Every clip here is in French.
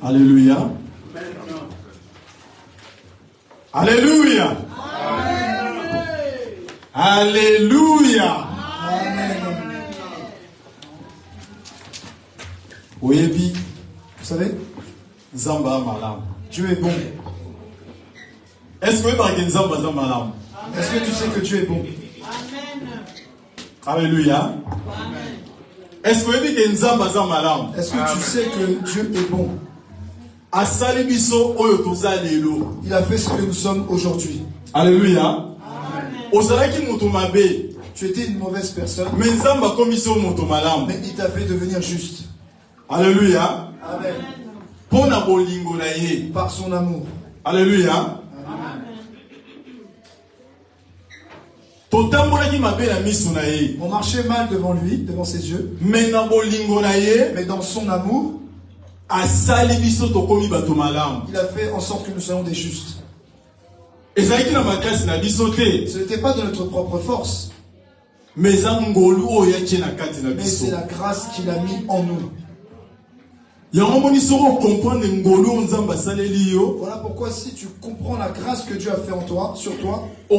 Alléluia. Alléluia. Alléluia. Oui, vous savez, Zamba Malam. Dieu est bon. Est-ce que tu sais que Dieu est bon? Alléluia. Est-ce que tu sais que Dieu est bon? Il a fait ce que nous sommes aujourd'hui. Alléluia. Tu étais une mauvaise personne, mais il t'a fait devenir juste. Alléluia. Amen. Par son amour. Alléluia. On marchait mal devant lui, devant ses yeux. Mais dans son amour, il a fait en sorte que nous soyons des justes. Ce n'était pas de notre propre force, mais c'est la grâce qu'il a mis en nous. Voilà pourquoi si tu comprends la grâce que Dieu a fait en toi, sur toi, tu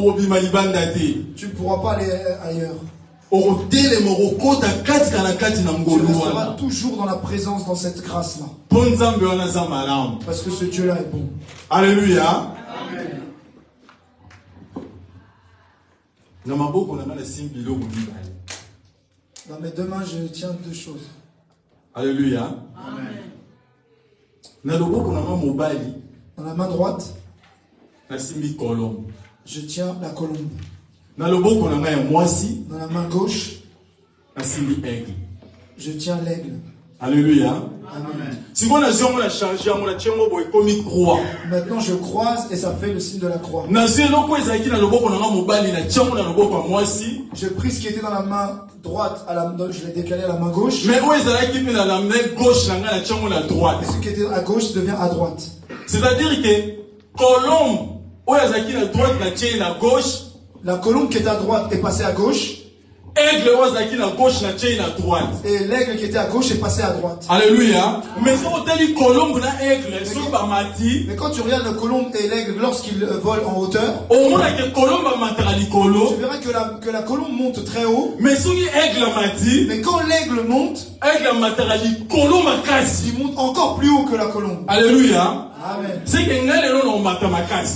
ne pourras pas aller ailleurs. Tu seras toujours dans la présence, dans cette grâce-là. Parce que ce Dieu-là est bon. Alléluia. Amen. Dans mes deux mains, je tiens deux choses. Alléluia. Amen. Dans la main droite, je tiens la colombe. Dans la main gauche, je tiens l'aigle. Alléluia. Amen. Maintenant je croise et ça fait le signe de la croix. Je pris ce qui était dans la main droite, je l'ai décalé à la main gauche. Et ce qui était à gauche devient à droite. C'est-à-dire que la colombe qui était à droite est passée à gauche. Et l'aigle qui était à gauche est passé à droite. Alléluia. Mais quand tu regardes le colombe et l'aigle lorsqu'ils volent en hauteur, tu verras que la colombe monte très haut. Mais quand l'aigle monte, il monte encore plus haut que la colombe. Alléluia. Amen. C'est que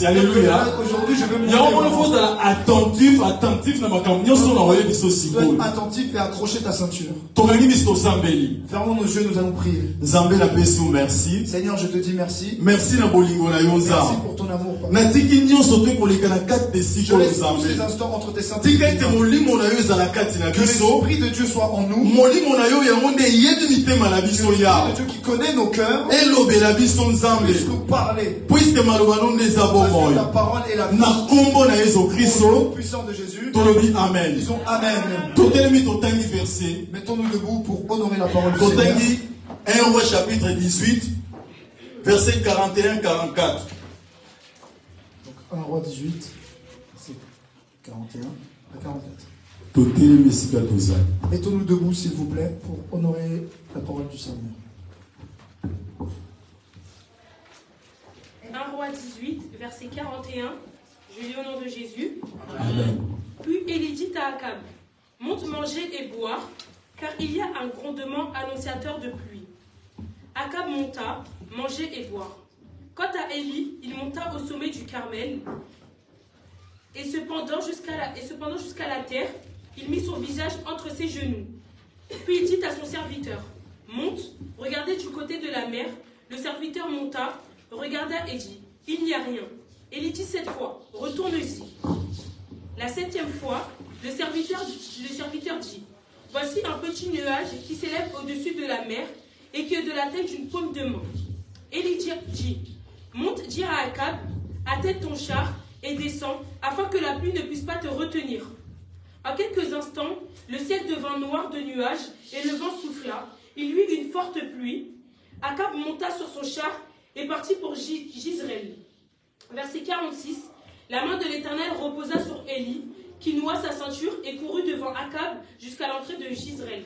alléluia. Aujourd'hui, je veux me attentif et accrocher ta ceinture. Fermons nos yeux, nous allons prier. Seigneur, je te dis merci. Merci pour ton amour. Je laisse tous ces instants entre tes saints. Que l'Esprit de Dieu soit en nous. L'Esprit de Dieu qui connaît nos cœurs. Parler. Puisque ta parole est la vie. Au nom puissant de Jésus. Amen. Disons Amen. Mettons-nous debout pour honorer la parole du Seigneur. 1 Roi chapitre 18, verset 41-44. Donc 1 Roi 18, verset 41 à 44. Mettons-nous debout s'il vous plaît pour honorer la parole du Seigneur. 1 Roi 18, verset 41, je lis au nom de Jésus. Amen. Puis Élie dit à Akab, monte manger et boire, car il y a un grondement annonciateur de pluie. Akab monta, manger et boire. Quant à Élie, il monta au sommet du Carmel, et cependant jusqu'à la terre, il mit son visage entre ses genoux. Puis il dit à son serviteur, monte, regardez du côté de la mer. Le serviteur monta, regarda et dit, il n'y a rien. Élie dit 7 fois, retourne-y. La 7e fois, le serviteur dit, voici un petit nuage qui s'élève au-dessus de la mer et qui est de la taille d'une paume de main. Élie dit, monte dire à Akab, attelle ton char et descends, afin que la pluie ne puisse pas te retenir. En quelques instants, le ciel devint noir de nuages et le vent souffla. Il y eut une forte pluie. Akab monta sur son char et partit pour Jizreel. Verset 46. La main de l'Éternel reposa sur Élie, qui noua sa ceinture et courut devant Akab jusqu'à l'entrée de Jizreel.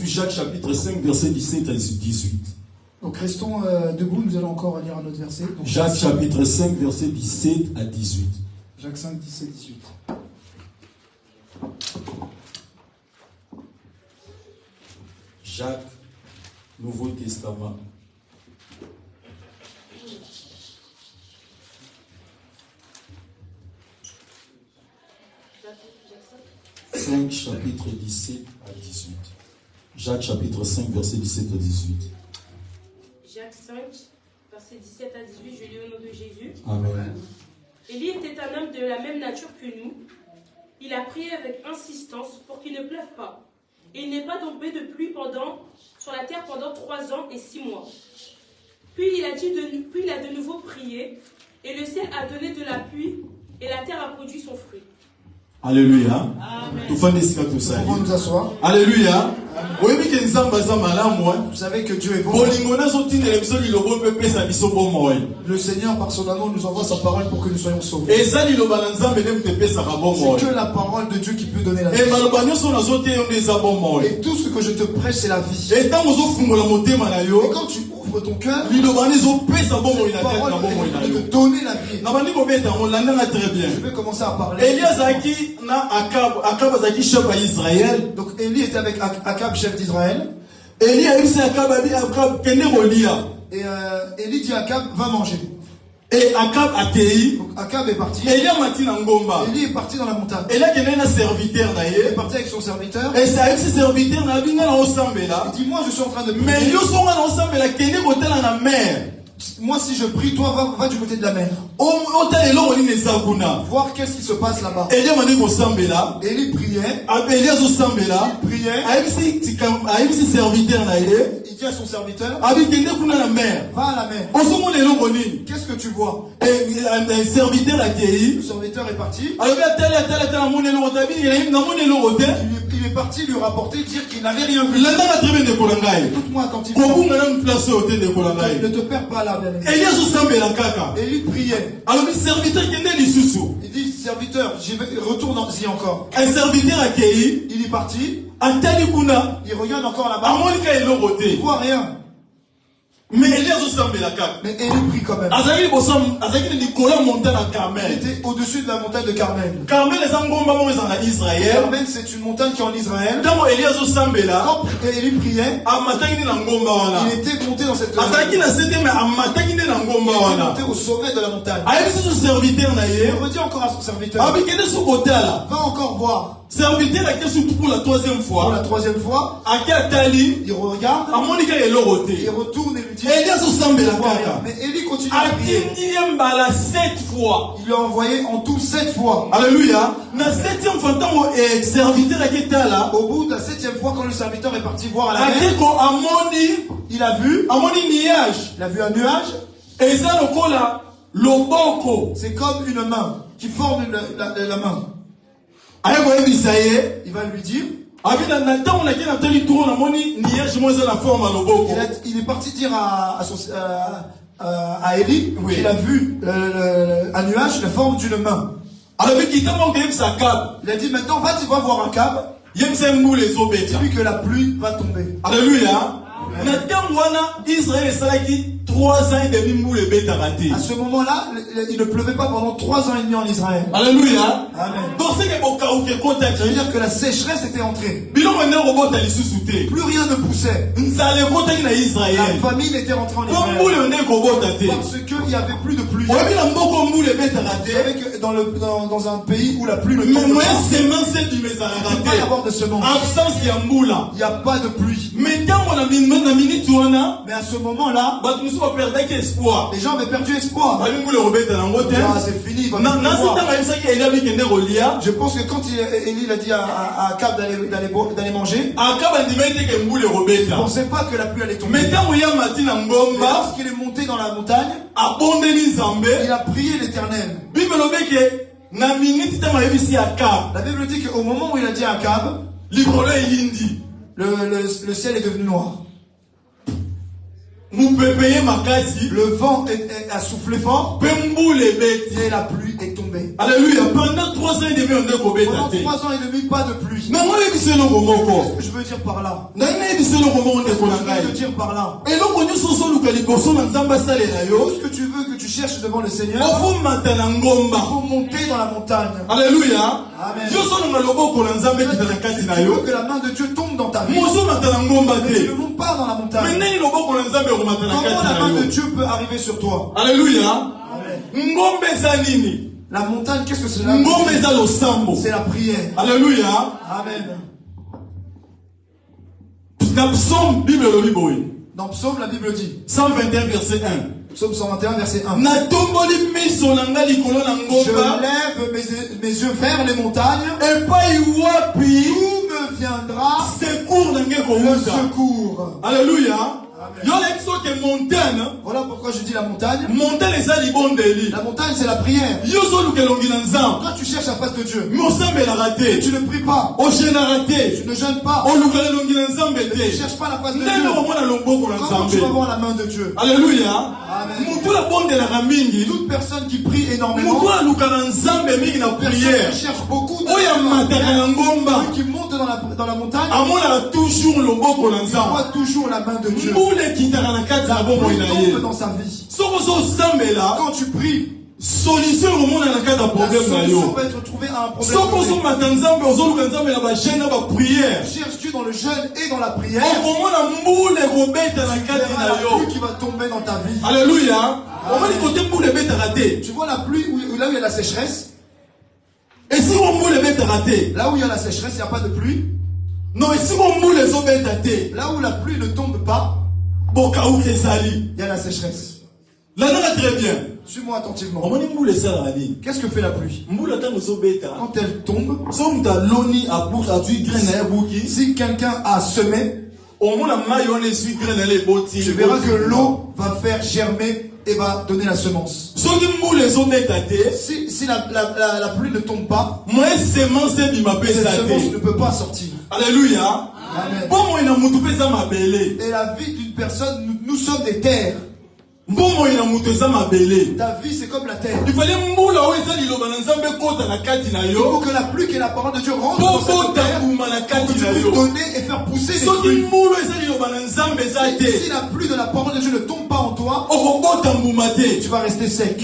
Jacques chapitre 5, verset 17 à 18. Donc restons debout, nous allons encore lire un autre verset. Donc, Jacques chapitre 5, verset 17 à 18. Jacques 5, 17, 18. Jacques, Nouveau Testament. Chapitre 17 à 18. Jacques chapitre 5, verset 17 à 18. Jacques 5, verset 17 à 18, je lis au nom de Jésus. Amen. Élie était un homme de la même nature que nous. Il a prié avec insistance pour qu'il ne pleuve pas. Et il n'est pas tombé de pluie sur la terre pendant 3 ans et 6 mois. Puis il a de nouveau prié, et le ciel a donné de la pluie, et la terre a produit son fruit. Alléluia. Nous pouvons nous asseoir. Alléluia. Vous savez que Dieu est bon. Le Seigneur, par son amour, nous envoie sa parole pour que nous soyons sauvés. C'est que la parole de Dieu qui peut donner la vie. Et tout ce que je te prêche, c'est la vie. Et quand tu ouvres ton cœur, cette parole va te donner la vie. Je vais commencer à parler. Donc Élie était avec Akab, chef d'Israël. Et Élie dit à Akab, va manger. Et Akab a accueilli. Donc Akab est parti. Élie est parti dans la montagne. Et là, il y a un serviteur. Il est parti avec son serviteur. Et ça, ce serviteur, il dit, moi je suis en train de prier. Mais moi si je prie, toi va du côté de la mer. Voir qu'est-ce qui se passe là-bas. Élie priait. Il dit à son serviteur, va à la mer. Qu'est-ce que tu vois? Le serviteur est parti. Il est parti lui rapporter, dire qu'il n'avait rien vu. Écoute-moi attentivement. Ne te perds pas là. Élie priait. Il dit, serviteur, retourne-y encore. Un serviteur accueilli. Il est parti. Il regarde encore là-bas. Il voit rien. Mais Élie prie quand même. Il était au-dessus de la montagne de Carmel. Carmel, c'est une montagne qui est en Israël. Quand Élie priait, il était monté dans cette montagne. Il était monté au sommet de la montagne. Il redit encore à son serviteur, va encore voir. Serviteur pour la troisième fois. Pour la troisième fois, il regarde, il retourne et lui dit, mais Élie continue à prier. Il l'a envoyé en tout 7 fois. Alléluia. Au bout de la 7e fois, quand le serviteur est parti voir à la mer, il a vu un nuage. C'est comme une main qui forme la main. Il va lui dire, il est parti dire à Élie qu'il a vu un nuage la forme d'une main. Il a dit, maintenant tu vas voir Akab. Dis-lui que la pluie va tomber. Alléluia. Israël 3 ans et demi. À ce moment-là, il ne pleuvait pas pendant 3 ans et demi en Israël. Alléluia. Amen. Ça veut dire que la sécheresse était entrée. Plus rien ne poussait. La famine était rentrée en Israël. Parce qu'il n'y avait plus de pluie. Vous savez que dans un pays où la pluie ne tombe pas, il ne peut pas y avoir de semences. Il n'y a pas de pluie. Mais à ce moment-là, les gens avaient perdu espoir. C'est fini. Je pense que quand Élie a dit à Akab d'aller manger, il ne pensait pas que la pluie allait tomber. Mais lorsqu'il est monté dans la montagne, il a prié l'Éternel. La Bible dit qu'au moment où il a dit à Akab, le ciel est devenu noir. Le vent a soufflé fort et la pluie est tombée. Alléluia. Pendant 3 ans et demi, on est tombé. Pendant 3 ans et demi, pas de pluie. Mais moi, je veux dire Qu'est-ce que je veux dire par là? Je veux dire par là? Et donc, tout ce que tu veux, que tu cherches devant le Seigneur, il faut monter dans la montagne. Alléluia. Amen. Tu veux que la main de Dieu tombe dans ta vie. Mais tu ne montes pas dans la montagne. Comment la main de Dieu peut arriver sur toi? Alléluia. Amen. La montagne, qu'est-ce que c'est? C'est la prière. Alléluia. Amen. Dans Psaume, Bible Dans Psaume, la Bible dit 121 verset 1. Psaume 121 verset 1. Je lève mes yeux vers les montagnes. Et pas D'où me viendra le secours? Alléluia. Voilà pourquoi je dis la montagne. La montagne, c'est la prière. Quand tu cherches la face de Dieu, tu ne pries pas, tu ne jeûnes pas, tu ne cherches pas la face de Dieu. Comment tu vas voir la main de Dieu? Alléluia. Amen. Toute personne qui prie énormément, cherche beaucoup de celui qui monte dans la montagne, il voit toujours la main de Dieu. Tombe dans sa vie. Quand tu pries, solution peut être trouvée à un problème. Cherche Dieu dans le jeûne et dans la prière. La pluie qui va tomber dans ta vie. Alléluia. Tu vois la pluie là où il y a la sécheresse. Et si là où il y a la sécheresse, il n'y a pas de pluie. Non, et si là où la pluie ne tombe pas, il y a la sécheresse. Très bien. Suis-moi attentivement. Qu'est-ce que fait la pluie? Quand elle tombe, si quelqu'un a semé, tu verras que l'eau va faire germer et va donner la semence. Si la pluie ne tombe pas, cette semence ne peut pas sortir. Alléluia. Amen. Et la vie d'une personne, nous sommes des terres. Ta vie c'est comme la terre. Il faut que la pluie qui est la parole de Dieu rentre dans cette terre pour que tu puisses donner et faire pousser des fruits. Si la pluie de la parole de Dieu ne tombe pas en toi, tu vas rester sec.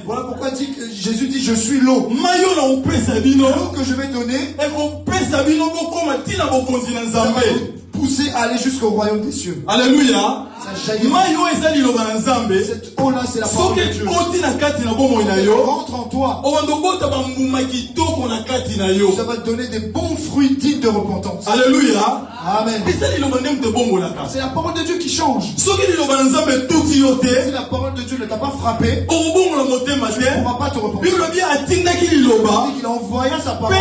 Voilà pourquoi Jésus dit je suis l'eau. L'eau que je vais donner, ça va pousser à aller jusqu'au royaume des cieux. Alléluia. Cette eau-là, c'est la parole de Dieu. Rentre en toi. Ça va te donner des bons fruits dignes de repentance. Alléluia. Amen. C'est la parole de Dieu qui change. Si la parole de Dieu ne t'a pas frappé, tu ne pourras pas te repentir. Il a envoyé sa parole. Et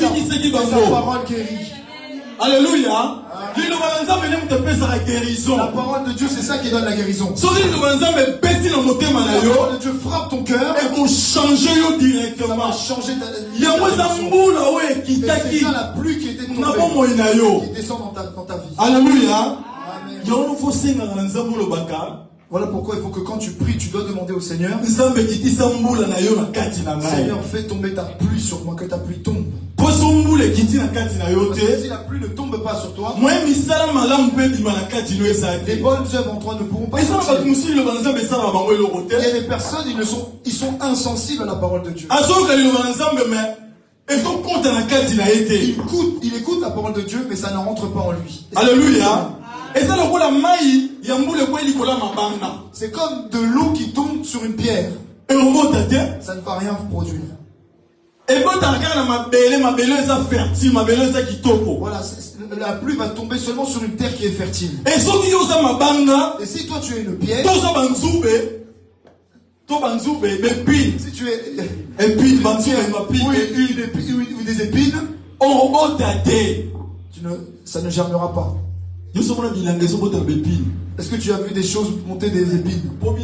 sa parole guérit. Alléluia. La parole de Dieu, c'est ça qui donne la guérison. La parole de Dieu frappe ton cœur et pour changer directement. Ça va changer ta vie. C'est ça la pluie qui était tombée, qui descend dans ta vie. Alléluia. Voilà pourquoi il faut que quand tu pries, tu dois demander au Seigneur, Seigneur, fais tomber ta pluie sur moi, que ta pluie tombe. Si la pluie ne tombe pas sur toi, les bonnes œuvres en toi ne pourront pas sortir. Il y a des personnes, ils sont insensibles à la parole de Dieu. Il écoute la parole de Dieu, mais ça ne rentre pas en lui. Alléluia. C'est comme de l'eau qui tombe sur une pierre. Ça ne va rien produire. Voilà, la pluie va tomber seulement sur une terre qui est fertile. Et si toi tu es une pierre, si tu es ou des épines, ça ne germera pas. Est-ce que tu as vu des choses monter des épines? Parce que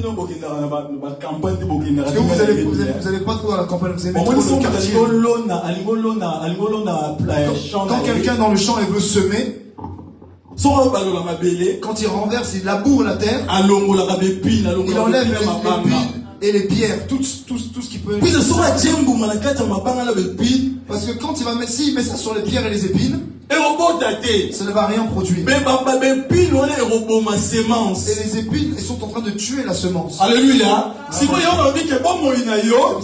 vous allez pas trop dans la campagne, vous aimez trop le quartier. Quand quelqu'un dans le champ il veut semer, quand il renverse, il laboure la terre, il enlève et les pierres, tout ce qui peut. Parce que quand s'il met ça sur les pierres et les épines, ça ne va rien produire. Et les épines sont en train de tuer la semence. Alléluia. C'est pour ça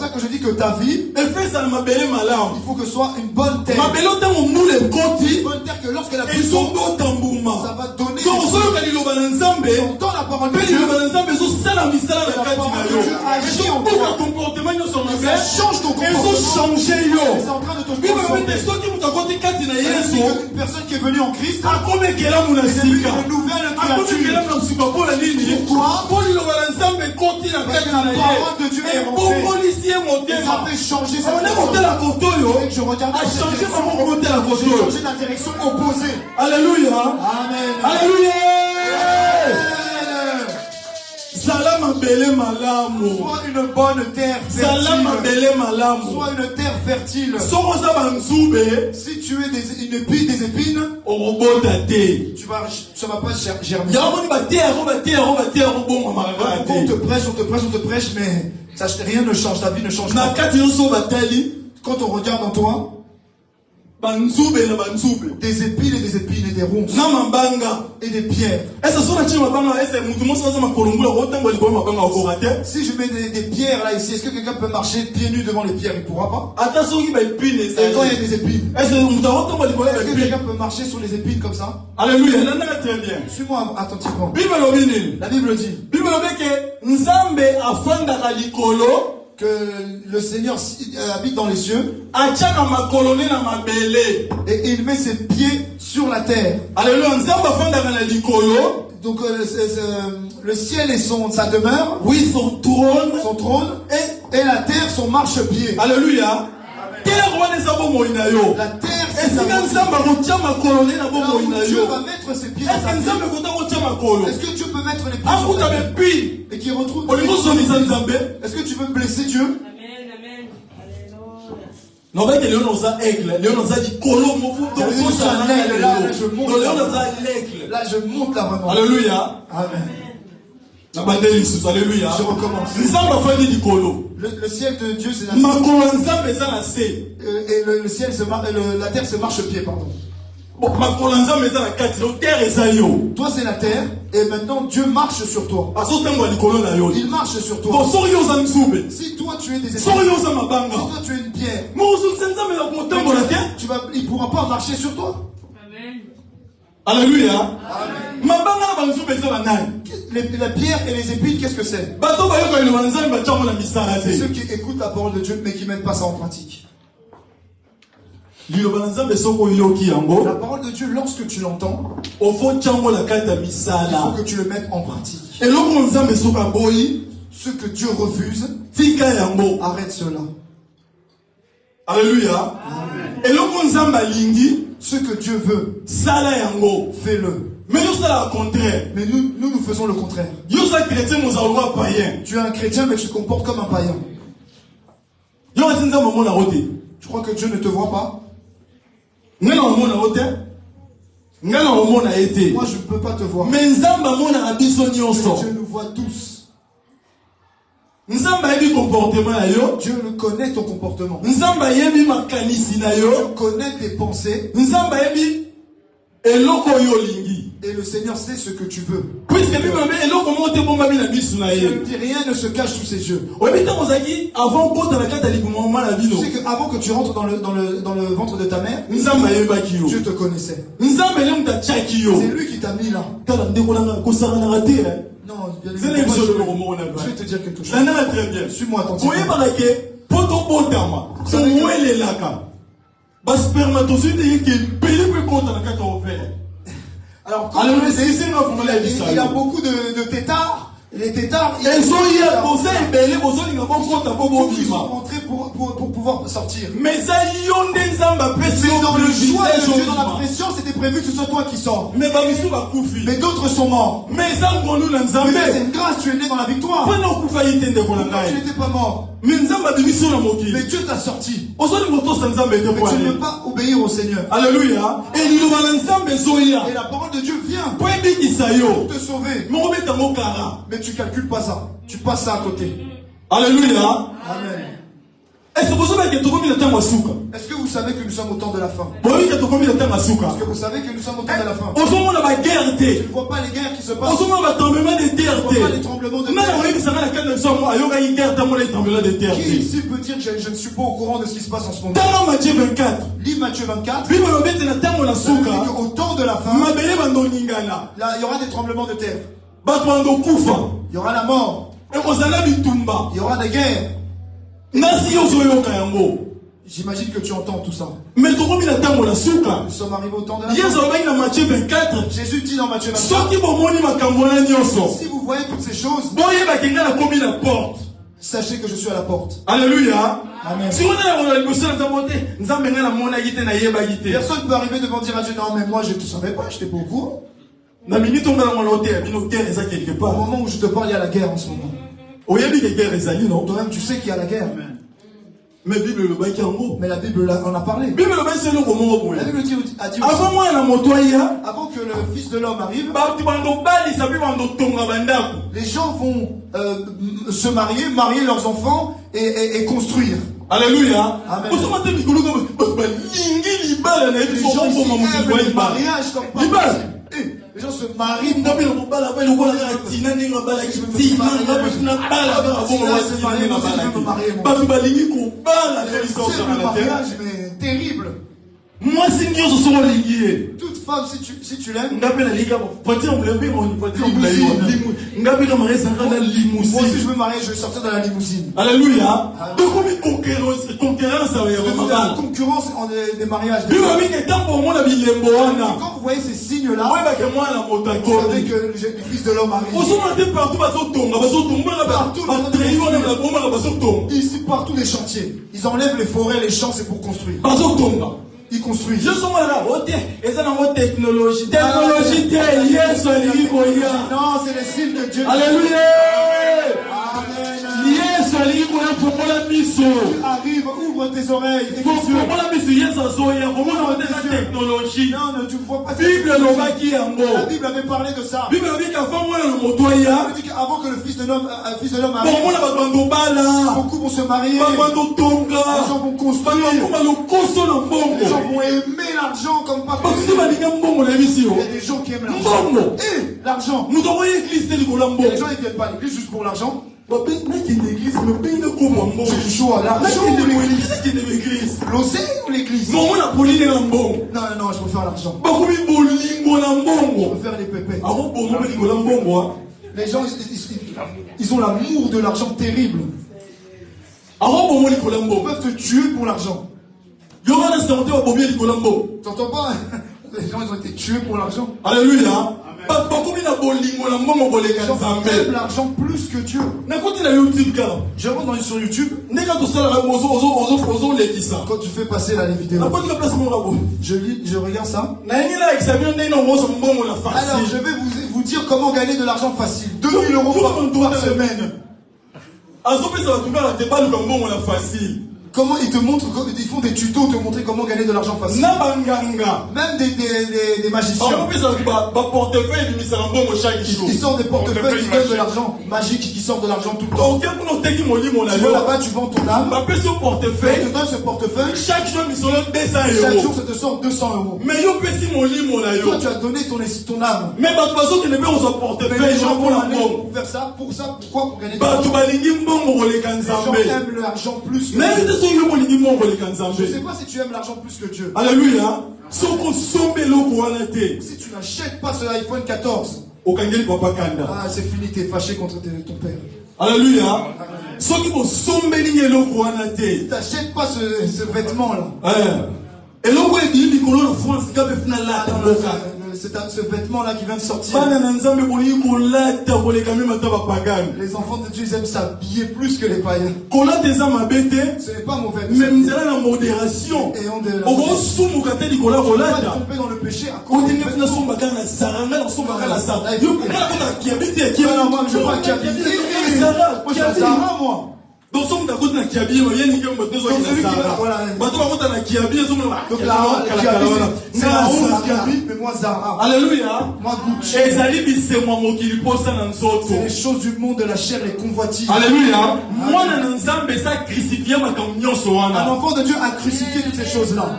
que je dis que ta vie, il faut que ce soit une bonne terre. Une bonne terre que lorsque la pluie tombe, ça va donner. Dans la parole de Dieu, ça change ton comportement. C'est en train de te transformer. Une personne qui est venue en Christ, c'est une nouvelle créature. Pourquoi? Parce que la parole de Dieu est rentrée. Et ça fait changer sa personne. Je regardais j'ai changé la direction opposée. Alléluia. Amen. Alléluia. Soit une bonne terre fertile. Soit une terre fertile. Si tu es des épines, ça va pas germer. On te prêche, mais rien ne change, ta vie ne change pas. Quand on regarde en toi, des épines et des ronces et des pierres. Si je mets des pierres là ici, est-ce que quelqu'un peut marcher pieds nus devant les pierres? Il ne pourra pas. Et quand il y a des épines, est-ce que quelqu'un peut marcher sur les épines comme ça? Alléluia. Suis-moi attentivement. La Bible dit que le Seigneur habite dans les cieux et il met ses pieds sur la terre. Alléluia. Donc le ciel est sa demeure, oui, son trône et la terre son marchepied. Alléluia. La terre c'est Dieu va mettre ses pieds dans sa terre. Est-ce que Dieu peut mettre les pieds sur ta terre et qu'il retrouve? Est-ce que tu veux blesser Dieu? Amen, amen. Là je monte là vraiment. Alléluia. Amen. Alléluia. Je recommence. Le ciel de Dieu c'est la et le ciel la terre c'est marchepied, pardon. Toi c'est la terre et maintenant Dieu marche sur toi. Il marche sur toi. Si toi tu es des épines, si toi tu es une pierre, il ne pourra pas marcher sur toi. Amen. Alléluia. La pierre et les épines, qu'est-ce que c'est? C'est ceux qui écoutent la parole de Dieu mais qui ne mettent pas ça en pratique. La parole de Dieu, lorsque tu l'entends, il faut que tu le mettes en pratique. Ce que Dieu refuse, arrête cela. Alléluia. Ce que Dieu veut, fais-le. Mais nous faisons le contraire. Tu es un chrétien mais tu te comportes comme un païen. Tu crois que Dieu ne te voit pas? Moi je ne peux pas te voir. Mais Dieu nous voit tous. Dieu connaît ton comportement. Dieu connaît tes pensées. Et le Seigneur sait ce que tu veux. Puisque rien ne se cache sous ses yeux. Tu sais qu'avant que tu rentres dans le ventre de ta mère, Dieu te connaissait. C'est lui qui t'a mis là. Non, je vais te dire quelque chose. Suis-moi attentivement. Alors, il y a beaucoup de tétards. Les tétards, ils sont rentrés pour pouvoir sortir. Mais dans le choix de Dieu, dans la pression, c'était prévu que ce soit toi qui sors. Mais d'autres sont morts. Mais c'est une grâce, tu es né dans la victoire. Tu n'étais pas mort. Mais Dieu t'a sorti. Mais tu ne peux pas obéir au Seigneur. Alléluia. Et la parole de Dieu vient pour te sauver. Mais tu ne calcules pas ça. Tu passes ça à côté. Alléluia. Amen. Est-ce que vous savez que vous savez que nous sommes au temps de la fin? est-ce que vous savez que nous sommes au temps de la fin? Tu ne vois pas les guerres qui se passent. Tu ne vois pas les tremblements de terre. Qui ici peut dire que je ne suis pas au courant de ce qui se passe en ce moment? Lis Matthieu 24. Au temps de la fin, il y aura des tremblements de terre. Il y aura la mort. Il y aura des guerres. J'imagine que tu entends tout ça. Mais nous sommes arrivés au temps de la fin. Jésus dit dans Matthieu 24, si vous voyez toutes ces choses, sachez que je suis à la porte. Alléluia. Amen. Personne ne peut arriver devant dire à Dieu, non mais moi je ne savais pas, je n'étais pas au courant. Au moment où je te parle, il y a la guerre en ce moment. Toi-même tu sais qu'il y a la guerre. Mais la Bible en a parlé. La Bible a dit avant que le Fils de l'homme arrive, les gens vont se marier leurs enfants et construire. Alléluia. Amen. Les gens aiment le mariage comme pas possible. Les gens se marient. C'est le mariage, mais terrible. Moi, Seigneur, je serai lié. Toute femme, si tu l'aimes, moi si je veux marier, je vais sortir de la limousine. Alléluia. Donc, concurrence, la concurrence des mariages. Quand vous voyez ces signes-là, vous savez que le Fils de l'homme arrive. Ici, partout les chantiers. Ils enlèvent les forêts, les champs, c'est pour construire. Ils construisent. Je suis là, technologie. Non, c'est les signes de Dieu. Alléluia. Arrive, ouvre tes oreilles. Non, tu ne vois pas. La Bible avait parlé de ça. Elle dit qu'avant que le Fils de l'homme arrive, beaucoup vont se marier. Les gens vont construire. Les gens vont aimer l'argent comme pas possible. Il y a des gens qui aiment l'argent. Les gens ils viennent pas à l'église juste pour l'argent. J'ai le choix, l'argent ou l'église. L'océan ou l'église? Non, je préfère l'argent. Je préfère les pépés. Les gens, ils ont l'amour de l'argent terrible. Ils peuvent te tuer pour l'argent. T'entends pas? Les gens, ils ont été tués pour l'argent. Alléluia. J'aime l'argent plus que Dieu. Je rentre sur YouTube. Quand tu fais passer la vidéo, je regarde ça. Alors je vais vous dire comment gagner de l'argent facile. 2000 € par semaine. Comment ils te montrent, ils font des tutos te montrer comment gagner de l'argent facile. Même des magiciens. Ils sortent des portefeuilles qui donnent de l'argent magique, qui sortent de l'argent tout le temps. Tu vas là-bas, tu vends ton âme. On te donne ce portefeuille. Chaque jour, ça te sort 200 €. Mais toi, tu as donné ton âme. Mais les gens vont faire ça. Pourquoi? Pour gagner de l'argent. Les gens aiment l'argent plus que Dieu. Je ne sais pas si tu aimes l'argent plus que Dieu. Alléluia. Si tu n'achètes pas ce iPhone 14, c'est fini, tu es fâché contre ton père. Alléluia. Si tu n'achètes pas ce vêtement-là, c'est ce vêtement-là qui vient de sortir. Les enfants de Dieu, ils aiment s'habiller plus que les païens. Ce n'est pas mauvais. Même dans la modération. Et on ne pas tomber dans le péché à cause de Donc celui qui habille, mais moi Zara. Alléluia. Moi Gucci. C'est les choses du monde de la chair, les convoitises. Alléluia. Un enfant de Dieu a crucifié toutes ces choses-là.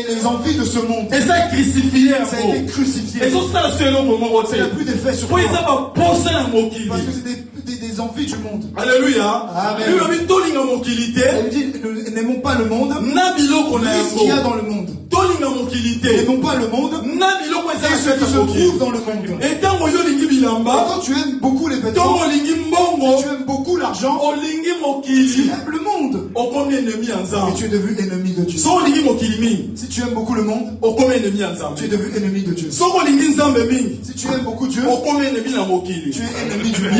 Les envies de ce monde. Ça a été crucifié. Ça n'a plus d'effet sur toi. Parce que c'est des envies du monde. Alléluia. Amen. Il dit, n'aimons pas le monde, mais ce qu'il y a dans le monde. N'aimons pas le monde, et ce qui se trouve dans le monde. Et quand tu aimes beaucoup les vêtements, tu aimes beaucoup l'argent, tu aimes le monde, et tu es devenu ennemi de Dieu. Si tu aimes beaucoup le monde, tu es devenu ennemi de Dieu. Si tu aimes beaucoup Dieu, tu es ennemi du monde.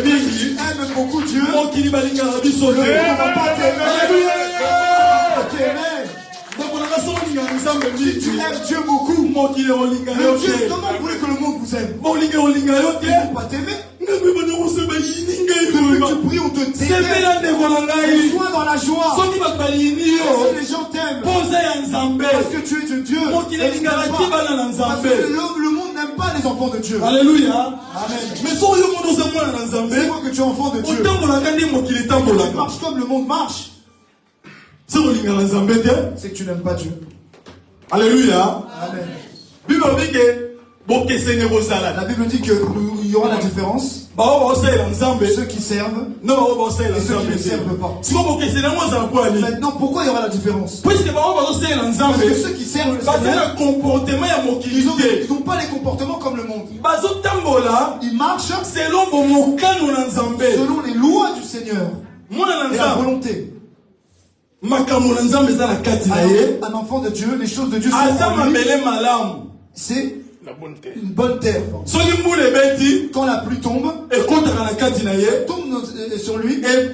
Tu aimes beaucoup Dieu, le monde ne va pas t'aimer. Si tu aimes Dieu beaucoup, mais Dieu, comment vous voulez que le monde vous aime? Ils ne vont pas t'aimer. Depuis que tu pries, on te déteste. Sois dans la joie. Si les gens t'aiment, parce que tu es de Dieu, parce que le monde n'aime pas les enfants de Dieu. Alléluia. Amen. Mais c'est quoi que tu es enfant de Dieu? Tu marches comme le monde marche. C'est que tu n'aimes pas Dieu. Alléluia. Amen. La Bible dit qu'il y aura la différence. Ceux qui servent et ceux qui ne servent pas. Maintenant, pourquoi il y aura la différence? Parce que ceux qui servent le Seigneur, ils n'ont pas les comportements comme le monde. Ils marchent selon les lois du Seigneur et la volonté. Un enfant de Dieu, les choses de Dieu sont en lui. C'est une bonne terre. Quand la pluie tombe sur lui, et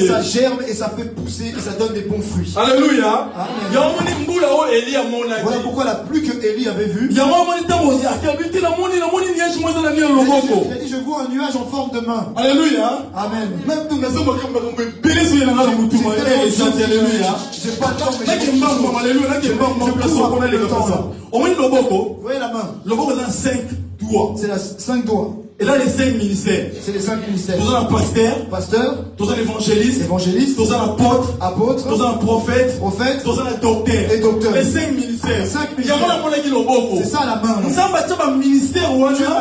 ça germe et ça fait pousser et ça donne des bons fruits. Alléluia. Voilà pourquoi la pluie que Élie avait vue, il a dit, je vois un nuage en forme de main. Alléluia. Amen. J'ai pas le temps, mais vous voyez la main? Le loboko a 5 doigts. C'est 5 doigts. Et là, les 5 ministères. C'est les 5 ministères. Tous un pasteur, tous un évangéliste, tous un apôtre, tous un prophète, tous un docteur. Les 5 ministères. C'est ça la main. Dieu a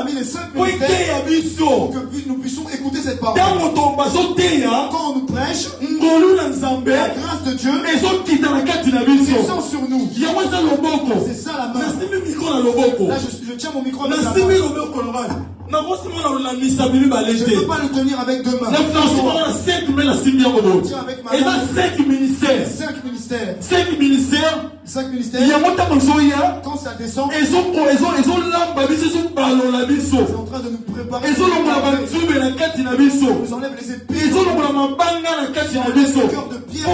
mis les 5 ministères pour que nous puissions écouter cette parole. Quand on nous prêche, la grâce de Dieu descend sur nous. C'est ça la main. Là, je tiens mon micro avec la main. Je ne peux pas le tenir avec deux mains. Tiens avec ma main. 5 ministères. 5 ministères. Quand ça descend, c'est en train de nous préparer. On nous enlève les épées. Le cœur de pierre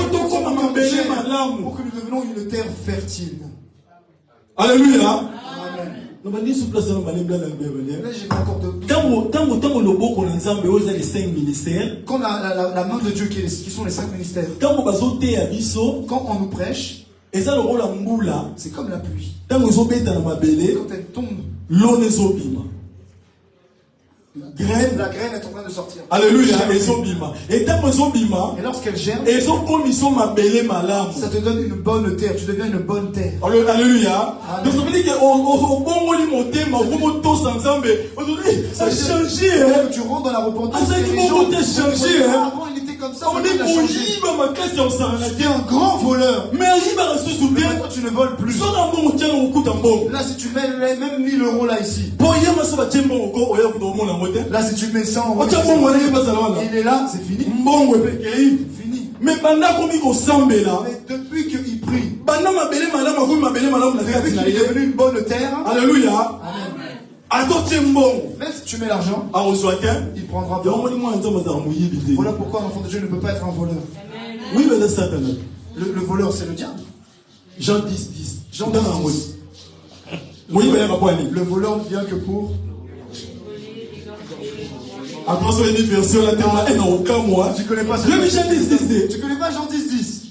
pour que nous devenions une terre fertile. Alléluia. Là, j'ai pas encore de... Quand la main de Dieu qui sont les 5 ministères, quand on nous prêche, c'est comme la pluie. Quand elle tombe, la graine est en train de sortir. Alléluia. Et lorsqu'elle germe, ça te donne une bonne terre. Tu deviens une bonne terre. Alléluia. Donc ça veut dire que ça a changé. Tu rentres dans la repentance. Avant, il était comme ça. C'était un grand voleur. Mais maintenant, tu ne voles plus. Là, si tu mets même 1000 € là ici. Là, si tu mets 100 €, il est là, c'est fini. Fini. Mais depuis qu'il prie, depuis qu'il est devenu une bonne terre. Alléluia. Même si tu mets l'argent, il prendra pas. Voilà pourquoi un enfant de Dieu ne peut pas être un voleur. Oui, mais le Satan. Le voleur, c'est le diable. Jean 10. Jean 10. Oui, mais le voleur ne vient que pour Attention, une version là, t'es dans aucun mois. Tu connais pas ça. Tu connais pas Jean 10.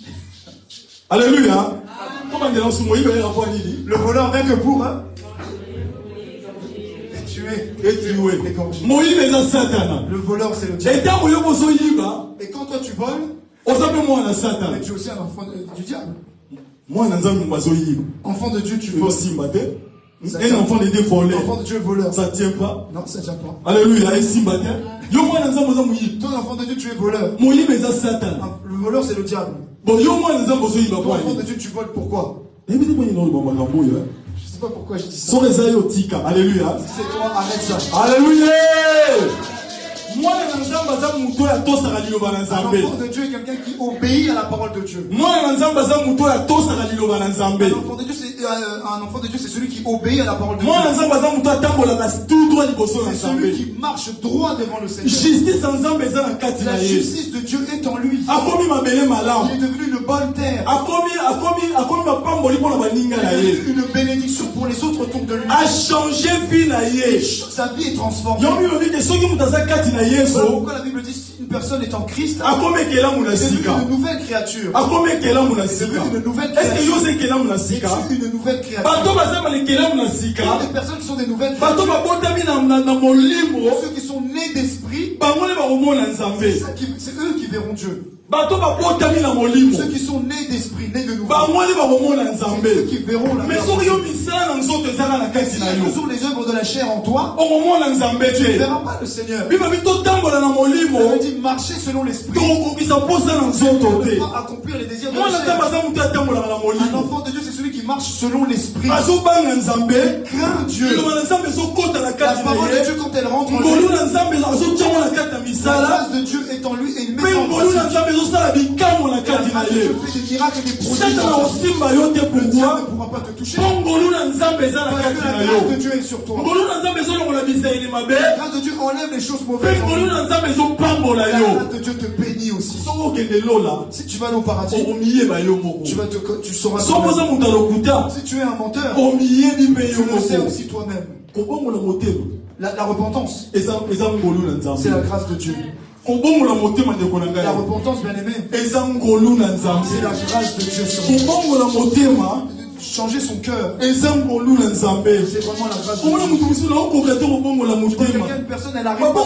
Alléluia. Comment dire ce mot? Le voleur vient que pour tuer. Le voleur, c'est le diable. Et quand toi tu voles, mais tu es aussi un enfant du diable. Enfant de Dieu, tu voles. Un enfant de Dieu volé. Enfant de Dieu voleur. Ça tient pas. Non, ça tient pas. Alléluia. Toi, l'enfant de Dieu, tu es voleur. Le voleur, c'est le diable. Toi, l'enfant de Dieu, tu voles pourquoi? Je ne sais pas pourquoi je dis ça. Alléluia. Si c'est toi, arrête ça. Alléluia. Un enfant de Dieu est quelqu'un qui obéit à la parole de Dieu. Un enfant de Dieu, c'est celui qui obéit à la parole de Dieu. C'est celui qui marche droit devant le Seigneur. La justice de Dieu est en lui. Il est devenu une bonne terre. Une bénédiction pour les autres autour de lui. A changé vie. Sa vie est transformée. Pourquoi la Bible dit si une personne est en Christ, elle est devenue une nouvelle créature. Est-ce que une nouvelle créature? Les personnes qui sont des nouvelles créatures, ceux qui sont nés d'esprit, c'est eux qui verront Dieu. Ceux qui sont nés d'esprit, nés de nouveau, c'est eux qui verront la gloire. Si il y a toujours les œuvres de la chair en toi, tu ne verras pas le Seigneur. Il dit marcher selon l'esprit. On ne peut pas accomplir les désirs de la chair. Un enfant de Dieu, c'est celui qui marche selon l'esprit. Crains Dieu. La parole de Dieu, quand elle rentre en lui, la grâce de Dieu est en lui et il met en pratique. Dieu fait des miracles et des prodiges. Le diable ne pourra pas te toucher. Parce que la grâce de Dieu est sur toi. La grâce de Dieu enlève les choses mauvaises. La grâce de Dieu te bénit aussi. Si tu vas aller au paradis, tu sauras toi-même. Si tu es un menteur, tu le sais aussi toi-même. La repentance, c'est la grâce de Dieu. La repentance, bien aimé, c'est la grâce de Dieu sur toi. Changer son cœur, c'est vraiment la grâce de Dieu. Quelqu'une personne, elle arrive pas.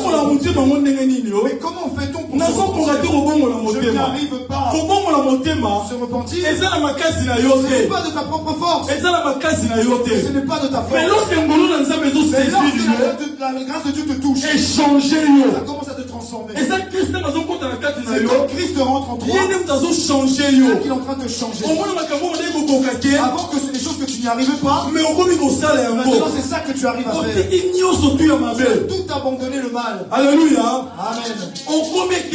Mais comment fait-on pour se repentir? Je n'arrive pas. Se repentir, ce n'est pas de ta propre force. Ce n'est pas de ta force. Mais lorsque la grâce de Dieu te touche, ça commence à te transformer. Et quand Christ rentre en toi, c'est qu'il est en train de changer. Avant que c'est des choses que tu n'y arrivais pas, maintenant c'est ça que tu arrives à faire. Tu as tout abandonné le mal. Alléluia. Amen. Tu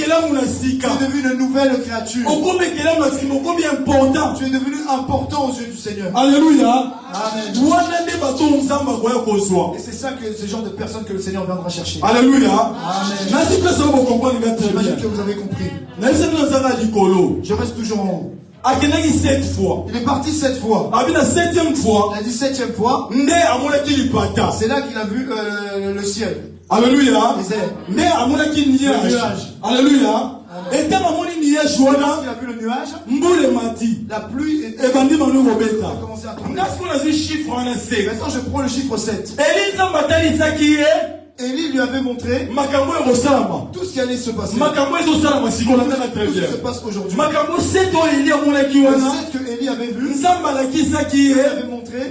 es devenu une nouvelle créature. Tu es devenu important aux yeux du Seigneur. Alléluia. Amen. Et c'est ça que ce genre de personnes que le Seigneur viendra chercher. Alléluia. Amen. J'imagine que vous avez compris. Je reste toujours en haut. Il est parti 7 fois. La 17e fois, c'est là qu'il a vu le ciel. Alléluia. Le nuage. Alléluia. Et quand il a vu le nuage, la pluie a commencé à tomber. Maintenant je prends le chiffre 7. Élie lui avait montré tout ce qui allait se passer. Tout ce qui se passe aujourd'hui. Le 7 que Élie avait vu, il avait montré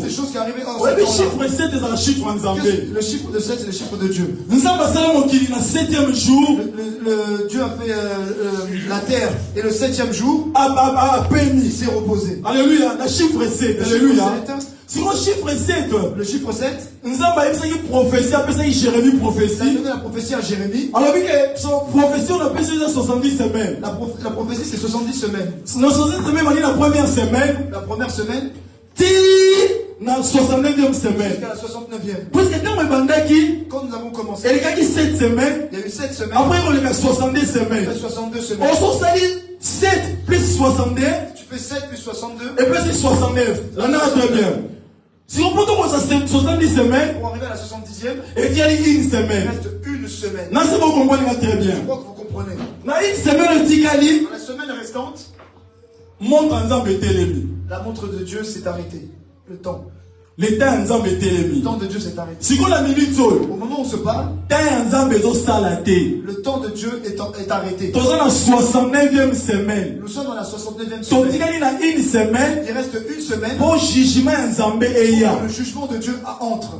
ces choses qui arrivaient en ce temps-là. Le chiffre de 7, c'est le chiffre de Dieu. Dieu a fait la terre et le 7e jour, il s'est reposé. Alléluia. Le chiffre 7. Alléluia. Sur le chiffre 7, nous avons prophétie, appelé Jérémie prophétie. Il a donné la prophétie à Jérémie. Alors, son prophétie, on appelle ça 70 semaines. La prophétie, c'est 70 semaines. Dans 70 semaines, on dit la première semaine. La première semaine. Dans la 69e semaine. Jusqu'à la 69e. Parce que quand nous avons commencé, il y a eu 7 semaines. Il y a eu 7 semaines. Après, on a 62 semaines. 62 semaines. On s'en dit 7 plus 62. Tu fais 7 plus 62. Et plus 69. Là, on a très bien. Si on peut tomber 70 semaines, pour arriver à la 70e, et il y a une il semaine. reste une semaine. Non, c'est bon, vous comprenez très bien. Je crois que vous comprenez. Dans une semaine, le Tikali, Dans la semaine restante, montre en Zambé Télémi. la montre de Dieu s'est arrêtée. Le temps. L'état en Zambé Le Télémi. temps de Dieu s'est arrêté. Si on a minute, Au moment où on se parle, le temps de Dieu est arrêté. dans la 69e semaine. Nous sommes dans la 69e semaine. Une semaine, Il reste une semaine pour jugement en Zambé et ya. pour le jugement de Dieu entre.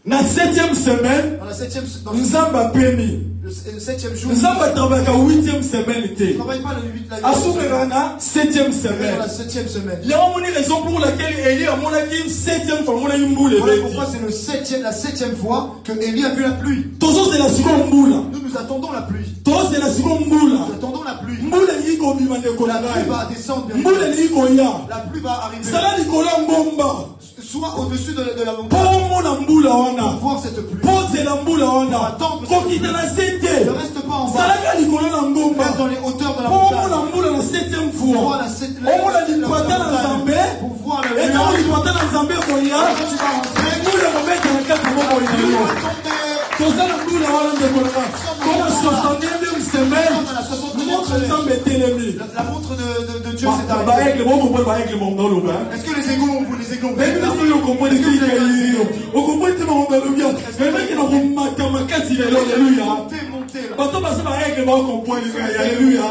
Dans la 7e semaine, Dans la 7e nous avons permis. le 7e jour, Nous avons travaillé la 8e semaine. on ne travaille pas le 8 la 8e Assoumé semaine. dans la 7e Dans semaine. la 7e semaine. Il y a une raison pour laquelle Élie a montré une 7e fois, montré une boule. Voilà pourquoi c'est la 7e fois que Élie a vu la pluie. Toujours c'est la seconde boule. Nous attendons la pluie. Toujours c'est la seconde boule. Nous attendons la pluie. Boule est comme il m'a dit qu'on La a pluie va descendre. bien boule sûr. est comme ya. La pluie va arriver. Ça là Nicolas Mbomba. Soit au-dessus de la montagne. Pour mon boule Pour wana. voir cette pluie. Pose la boule wana. Attends, Quand il est dans la 7e. Ne reste pas en Ça bas. là Nicolas Mbomba. Reste dans les hauteurs de la Pour montagne. mon boule la 7e Pour voir fois. la 7e On l'a dit quoi dans Zambé. Pour voir le Et quand il portait dans Zambé Quand koya. tu vas rentrer, Nous le remettre dans le cadre de mon tu boule. vas tomber. Toza la boule wana de kola. Comme la 69e semaine. Dans la 69e Montre semaine. Zambé télémi. La montre de Dieu s'est Bah arrêtée. avec le bon comprendre avec le monde dans le bain. Est-ce que les égaux ont vous les égaux ont Mais nous sommes au comprendre que il y a au comprendre que on va le bien. Mais mec qui n'a pas makasi alléluia. Montez là. Bato basa ba avec le bon comprendre alléluia.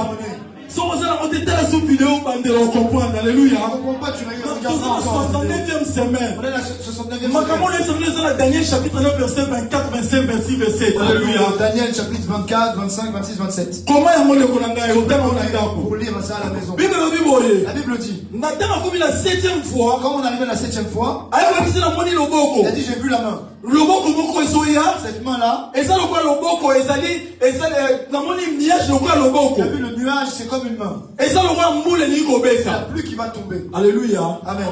So on a on était la sous vidéo bande on comprendre alléluia. Je comprends pas, tu regardes Dans la 69e semaine. On est à la 69e Makamon semaine. est dans Daniel chapitre 9 verset 24 25 26 27 alléluia. Daniel chapitre 24, 25, 26, 27. Comment est mon kolanga et autant on a d'abord. Pour lire ça à la maison. Bible bible. La Bible dit, Nathan a commis la 7e fois. quand on arrive à la 7e fois, Aïe c'est la moni loboko. il a dit j'ai vu la main. Loboko moko esoya. Cette main là, Et ça, le quoi, loboko, et ça dit, et ça, dans mon image, le quoi, loboko. tu as vu le nuage, c'est comme une main. Et ça, le quoi, moule, ni C'est la kobesa. pluie qui va tomber. Alléluia. Amen.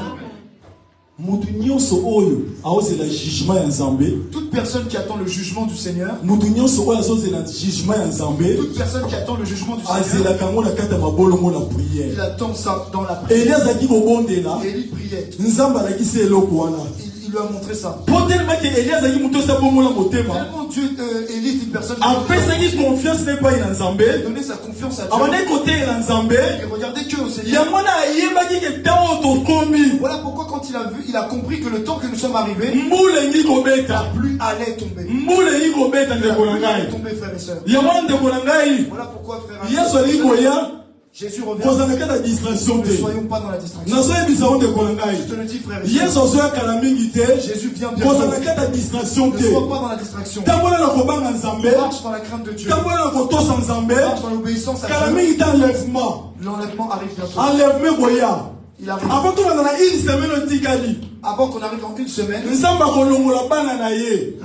Mutu nyonso oyo, aoze la jugement ya Nzambe. Toute personne qui attend le jugement du Seigneur, Mutu nyonso oyo azoze la jugement ya Nzambe. toute personne qui attend le jugement du Azela Seigneur, kango na kata mabolongo la prière. il attend ça dans la prière. Elias aki kobondela. Et il priait. Nzambe alakisi eloko wana. Il lui a montré ça. Po tellement que Elias aki mutu asa bongo la motema. Tellement Dieu, Élie est une personne qui Apesaki confiance n'est pas na Nzambe. a donné sa confiance à Dieu. Abane côté na Nzambe. Il regardait que au Seigneur. Yango na ayebaki ke tango tokomi. Voilà pourquoi quand il a vu, il a compris que le temps que nous sommes arrivés, Mbule ngi la kobeta. pluie allait tomber. Mbule ngi kobeta La ndeko na pluie allait ngai. tomber, frères et sœurs. Yango ndeko na ngai. Voilà pourquoi, frères et Yesu ali koya Jésus revient. kozala na distraction Ne te. soyons pas dans la distraction. Nazoyebisa o ndeko na ngai. Je te le dis, frères et Yesu sœurs. azoyaka na mingi te. Jésus vient bien. Kozala na distraction Ne te. sois pas dans la distraction. Tambola na kobanga Nzambe. Marche dans la crainte de Dieu. Tambola na kotosa Nzambe. Marche dans l'obéissance à Kala Dieu. mingi te enlèvement. L'enlèvement arrive bientôt. Enlèvement koya. Il arrive. Avant tout, on a une semaine otikali. Avant qu'on arrive dans une semaine, Nzamba kolongola bana na ye.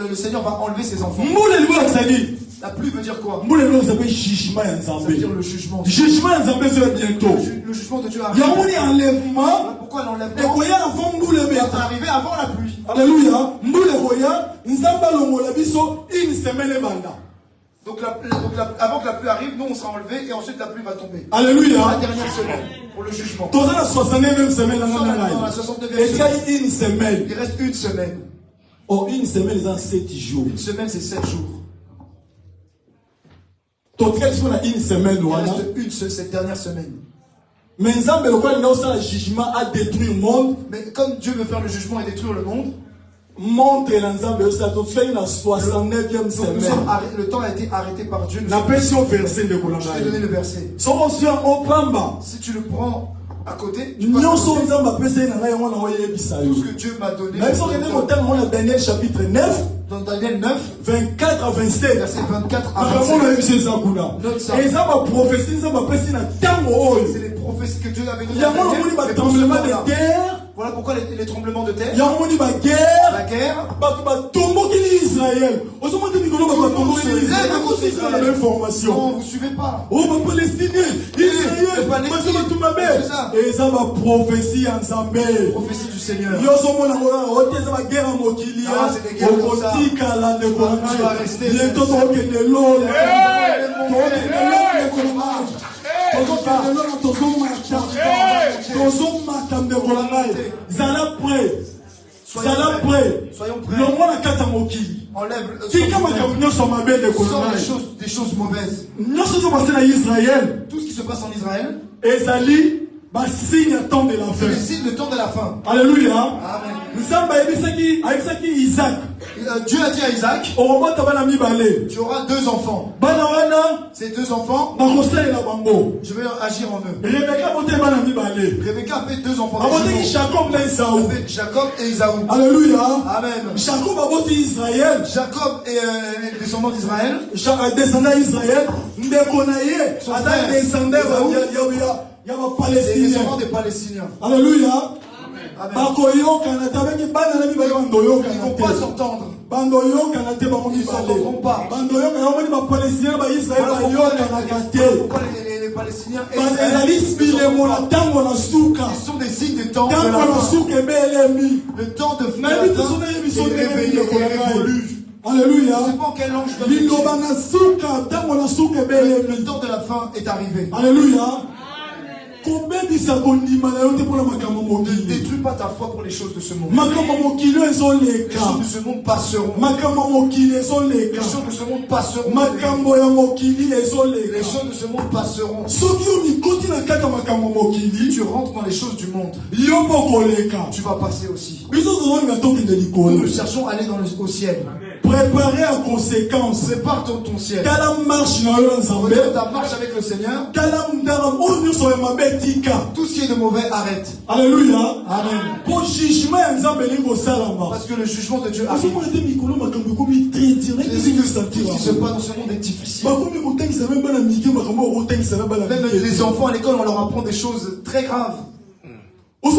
le Seigneur va enlever ses enfants. Mbule libo kusadi. La pluie veut dire quoi? Mbule libo kusadi jugement ya Ça veut dire Nzambe. le jugement. Jugement ya Nzambe sera bientôt. Le jugement de Dieu arrive. Yamoni enlèvement. Voilà pourquoi l'enlèvement Ekoya avant mbule est beta. arrivé avant la pluie. Alléluia. Mbule koya. Nzamba longola biso une semaine banda. Donc, avant que la pluie arrive, nous on sera enlevés et ensuite la pluie va tomber. Alléluia. La dernière semaine pour le jugement. Dans la 69e semaine, Dans la 69e il y a une semaine. Il reste une semaine. Oh, une semaine, ils ont 7 jours. Une semaine, c'est 7 jours. Donc, il y a une semaine, Il voilà. reste cette dernière semaine. Mais Nzambe, le quoi, il a le jugement à détruire le monde. Mais comme Dieu veut faire le jugement et détruire le monde, Montre l'Nzambe, ça te fait la 69e semaine. le temps a été arrêté par Dieu. La pression versée de Je vais Kolanga. donner le verset. Son ancien au Pamba. Si tu le prends à côté, tu Nous passes à sommes côté. Nzamba pesé dans la yonga na oye Tout bisayo. ce que Dieu m'a donné. Là, ils sont venus au terme de Daniel chapitre 9, Dans Daniel 9, 24 à 27. verset 24 à Vraiment, on a 27. eu ces agoulas. Note ça. Et ça va prophétie, ça va passer dans tango. C'est les prophéties que Dieu avait Il données y a à Daniel. un Mais tremblement pour ce temps-là, de terre. voilà pourquoi les tremblements de Il y terre, a un guerre. la guerre, Tombeau qui est Israël. On se demande Nicolas va tomber se lève Israël. contre C'est la Israël. même formation. Non, vous suivez pas. Oh, ma Palestinien, Israël, ma tout ma C'est ça. Et ça va prophétie ensemble. Prophétie du Seigneur. Yo somo na ngora ote za ba guerre mokili Ah, ya. c'est des guerres comme ça. Okotika la de Tu vas rester. Bientôt to ke de l'eau. Zala prêt. Soyons prêts. Enlève des choses mauvaises. Tout ce qui se passe en Israël, c'est le signe de temps de la fin. Alléluia. Amen. Dieu a dit à Isaac, tu auras 2 enfants. Ces 2 enfants, je vais agir en eux. Rebecca a fait 2 enfants. Jacob et Esaü. Alléluia. Amen. Jacob est descendant d'Israël. Descendant d'Israël. Les descendants des Palestiniens. Alléluia. Amen. Ils ne vont pas s'entendre. Ils ne s'entendront pas. Pourquoi les Palestiniens ils sont des signes des temps de la fin. Le temps de fin est réveillé et révolu. Alléluia. Je ne sais pas en quelle langue je dois dire. Le temps de la fin est arrivé. Alléluia. Ne détruis pas ta foi pour les choses de ce monde. Les choses de ce monde passeront. Les choses de ce monde passeront. Les choses de ce monde passeront. Si tu rentres dans les choses du monde, tu vas passer aussi. Nous cherchons à aller au ciel. Préparer en conséquence. Prépare ton ciel. Regarde ta marche avec le Seigneur. Tout ce qui est de mauvais, arrête. Alléluia. Amen. Parce que le jugement de Dieu arrive. Tout ce qui se passe dans ce monde est difficile. Même les enfants à l'école, on leur apprend des choses très graves. La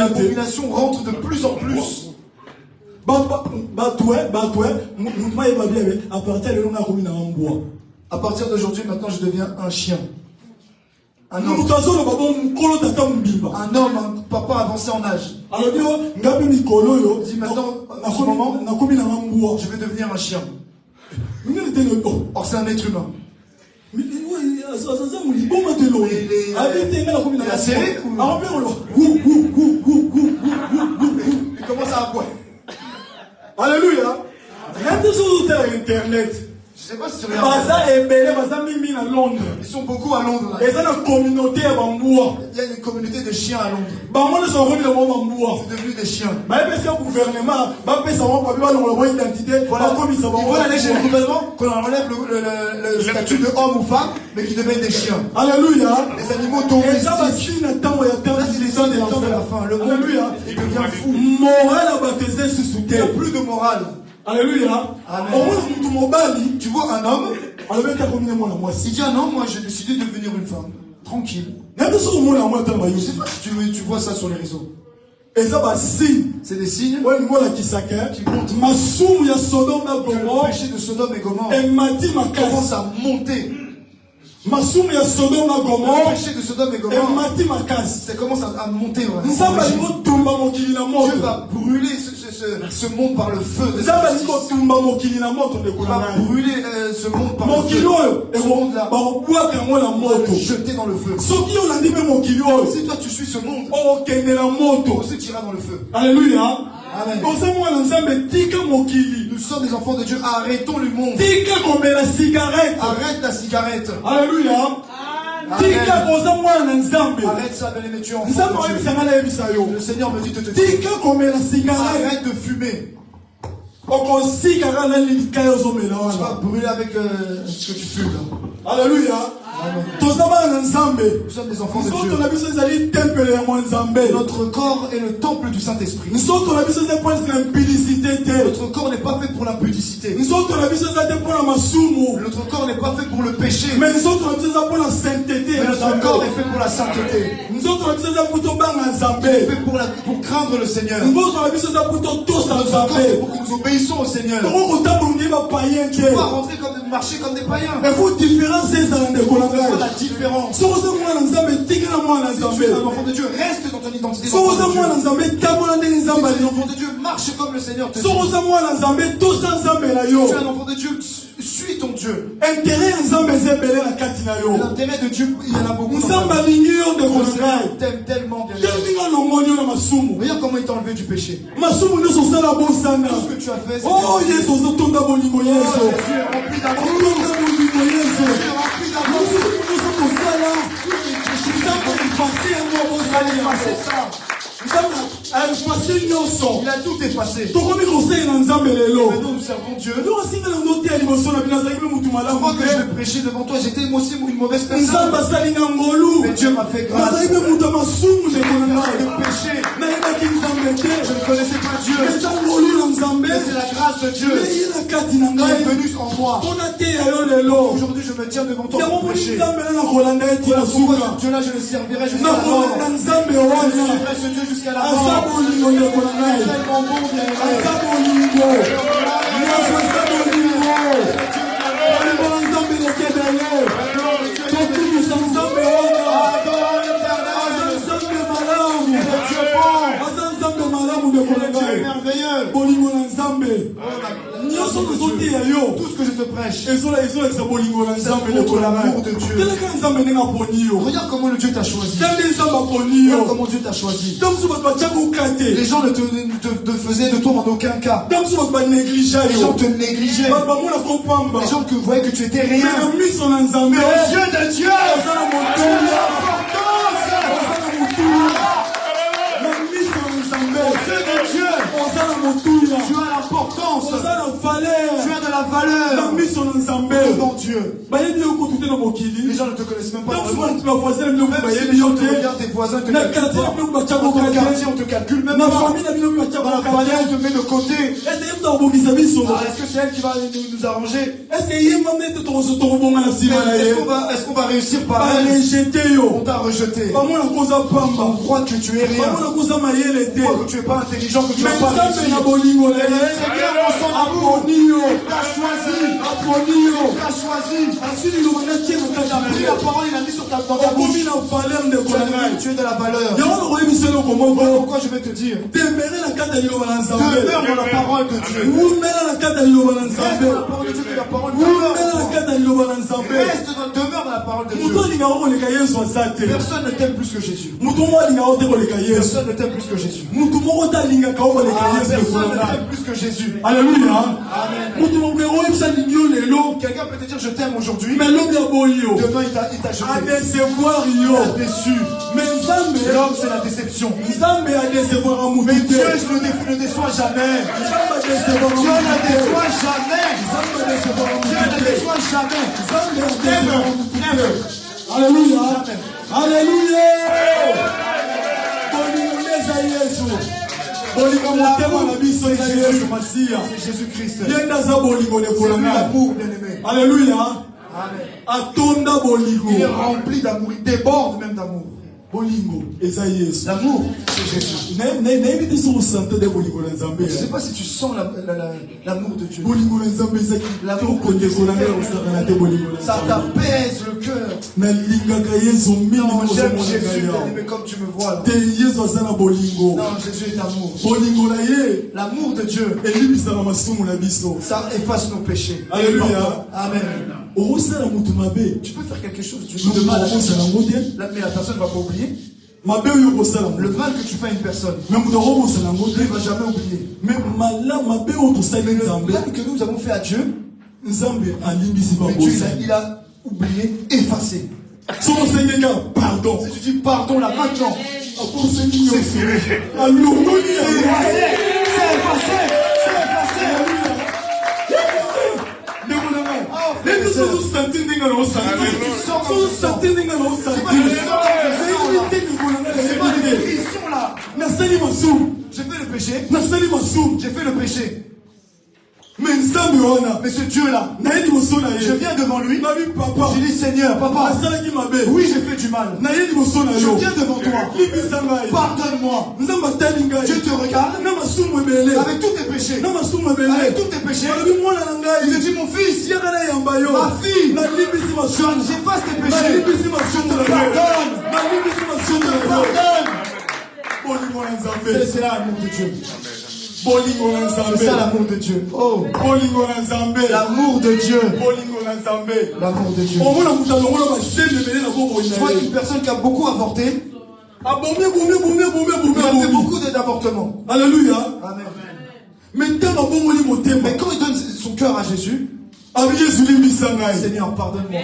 population rentre de plus en plus. À partir d'aujourd'hui, maintenant, je deviens un chien. Un homme, un papa avancé en âge. Dis maintenant, en ce moment, je vais devenir un chien. Or, c'est un être humain. Il a serré ou... Il commence à aboyer. Alléluia. Internet. Je sais pas si tu regardes. Ils sont beaucoup à Londres. Là. Il y a une communauté de chiens à Londres. C'est devenu des chiens. Voilà. Ils veulent aller chez le gouvernement qu'on enlève le statut de homme ou femme, mais qu'ils deviennent des chiens. Alléluia. Les animaux domestiques. C'est les temps de la fin. Le monde il devient fou. Il n'y a plus de morale. Alléluia. Amen. Tu vois un homme. Il dit un homme, moi j'ai décidé de devenir une femme. Tranquille. Je ne sais pas si tu vois ça sur les réseaux. C'est des signes qui montrent que le péché de Sodome et Gomorrhe commence à monter. Le péché de Sodome et Gomorrhe, ça commence à monter. Dieu va brûler ce monde par le feu. Il va brûler ce monde par le feu. Ce monde-là, va le jeter dans le feu. Si toi tu suis ce monde, toi aussi tu iras dans le feu. Alléluia. Amen. Nous sommes des enfants de Dieu. Arrêtons le monde. Arrête la cigarette. Alléluia. Arrête ça, bien-aimé, tu es enfant de Dieu. Le Seigneur me dit de te dire. Arrête de fumer. Tu vas brûler avec ce que tu fumes là. Alléluia. Nous sommes des enfants de Dieu. Notre corps est le temple du Saint-Esprit. Notre corps n'est pas fait pour la pudicité. Notre corps n'est pas fait pour le péché. Mais notre corps est fait pour la sainteté. Il est fait pour craindre le Seigneur. Notre corps c'est pour que nous obéissons au Seigneur. Tu ne peux pas rentrer marcher comme des païens. La différence. Si tu es un enfant de Dieu, reste dans ton identité. Si tu es un enfant de Dieu, marche comme le Seigneur te dit. Si tu es un enfant de Dieu, suis ton Dieu. L'intérêt de Dieu, il y en a beaucoup. T'aimes tellement bien. Regarde comment il t'a enlevé du péché. Tout ce que tu as fait, c'est oh Jésus, Jésus est rempli d'amour. Jésus est rempli d'amour. Il a tout effacé. Maintenant nous servons Dieu. Avant que je vais prêcher devant toi, j'étais aussi une mauvaise personne. Mais Dieu m'a fait grâce. Je ne connaissais pas Dieu. Mais c'est la grâce de Dieu qui est venue en moi. Aujourd'hui je me tiens devant toi pour prêcher. Pourquoi ce Dieu-là je le servirai jusqu'à la mort. Je servirai ce Dieu jusqu'à la mort. Tout ce que je te prêche, c'est pour l'amour de Dieu. Regarde comment le Dieu t'a choisi. Regarde comment Dieu t'a choisi. Les gens ne te faisaient de toi en aucun cas. Les gens te négligeaient. Les gens voyaient que tu étais rien. Mais aux yeux de Dieu, tu as l'importance, tu as de la valeur devant Dieu. Les gens ne te connaissent même pas dans le monde. Même si les gens te regardent, tes voisins te calculent pas. Dans ton quartier, on te calcule même pas. Dans la famille, on te met de côté. Est-ce que c'est elle qui va nous arranger? Est-ce qu'on va réussir par elle? On t'a rejeté. On croit que tu es rien. On croit que tu es pas intelligent, que tu n'as pas réussi. Seigneur, dans son amour, t'a choisi. T'a choisi. Il a pris la parole, il a mis sur ta bouche. Tu es de la valeur. Pourquoi je vais te dire? Demeure dans la parole de Dieu. Reste dans la parole de Dieu, que la parole de Dieu. Reste demeure dans la parole de Dieu. Personne ne t'aime plus que Jésus. Personne ne t'aime plus que Jésus. Personne ne t'aime plus que Jésus. Alléluia. Quelqu'un peut te dire je t'aime aujourd'hui. Demain il t'a jeté. Il t'a déçu. L'homme c'est la déception. Mais Dieu je ne déçois jamais. Dieu ne déçoit jamais. Dieu ne déçoit jamais. Alléluia. Alléluia. C'est Jésus-Christ. L'amour, bien-aimé. Alléluia. Il est rempli d'amour, il déborde même d'amour. L'amour, c'est Jésus. Je ne sais pas si tu sens l'amour de Dieu. L'amour de Dieu, ça t'apaise le cœur. Non, j'aime Jésus, bien-aimé, comme tu me vois là. Non, Jésus est amour. L'amour de Dieu, ça efface nos péchés. Alléluia. Amen. Tu peux faire quelque chose de mal, mais la personne ne va pas oublier. Le mal que tu fais à une personne, il ne va jamais oublier. Mais le mal que nous avons fait à Dieu, Dieu il a oublié, effacé. Pardon. Si tu dis pardon là maintenant, c'est fini. C'est effacé. C'est effacé. J'ai fait le péché. J'ai fait le péché. Mais ce Dieu-là, je viens devant lui. J'ai dit Seigneur, papa, oui j'ai fait du mal. Je viens devant toi. Pardonne-moi. Dieu te regarde avec tous tes péchés. Avec tous tes péchés. Il te dit mon fils, ma fille, j'efface tes péchés. Je te pardonne. C'est là l'amour de Dieu. C'est ça l'amour de Dieu. Oh. L'amour de Dieu. L'amour de Dieu. Je vois une personne qui a beaucoup avorté. d'avortement. Alléluia. Amen. Mais quand il donne son cœur à Jésus, Seigneur, pardonne-moi.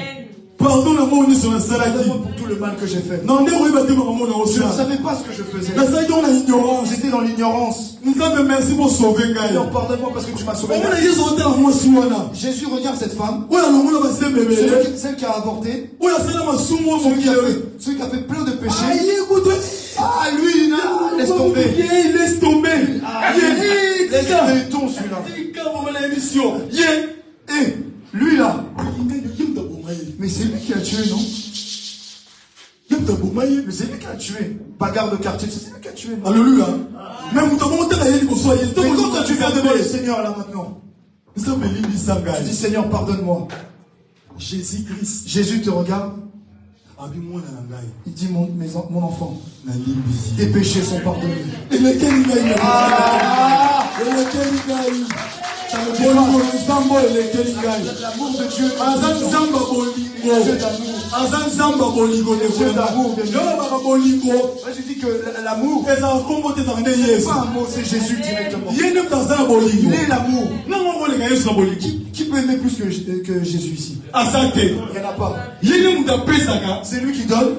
Pardonne-moi pour tout le mal que j'ai fait. Je ne savais pas ce que je faisais. J'étais dans l'ignorance. Seigneur, pardonne-moi parce que tu m'as sauvé. Jésus regarde cette femme, celle qui a avorté, celui qui a fait plein de péchés. Ah, lui, non, laisse tomber. Laisse tomber. Laisse tomber ton celui-là. Lui là. Mais c'est lui qui a tué, non? Mais c'est lui qui a tué. Bagarre de quartier, c'est lui qui a tué. Non? Alléluia. Mais quand tu viens devant le Seigneur là maintenant, tu dis Seigneur, pardonne-moi. Jésus-Christ. Jésus te regarde. Il dit mon enfant, tes péchés sont pardonnés. L'amour de Dieu. Je dis que l'amour, c'est pas un mot, c'est Jésus directement. Il est l'amour. Qui peut aimer plus que Jésus ici? Il n'y en a pas. C'est lui qui donne.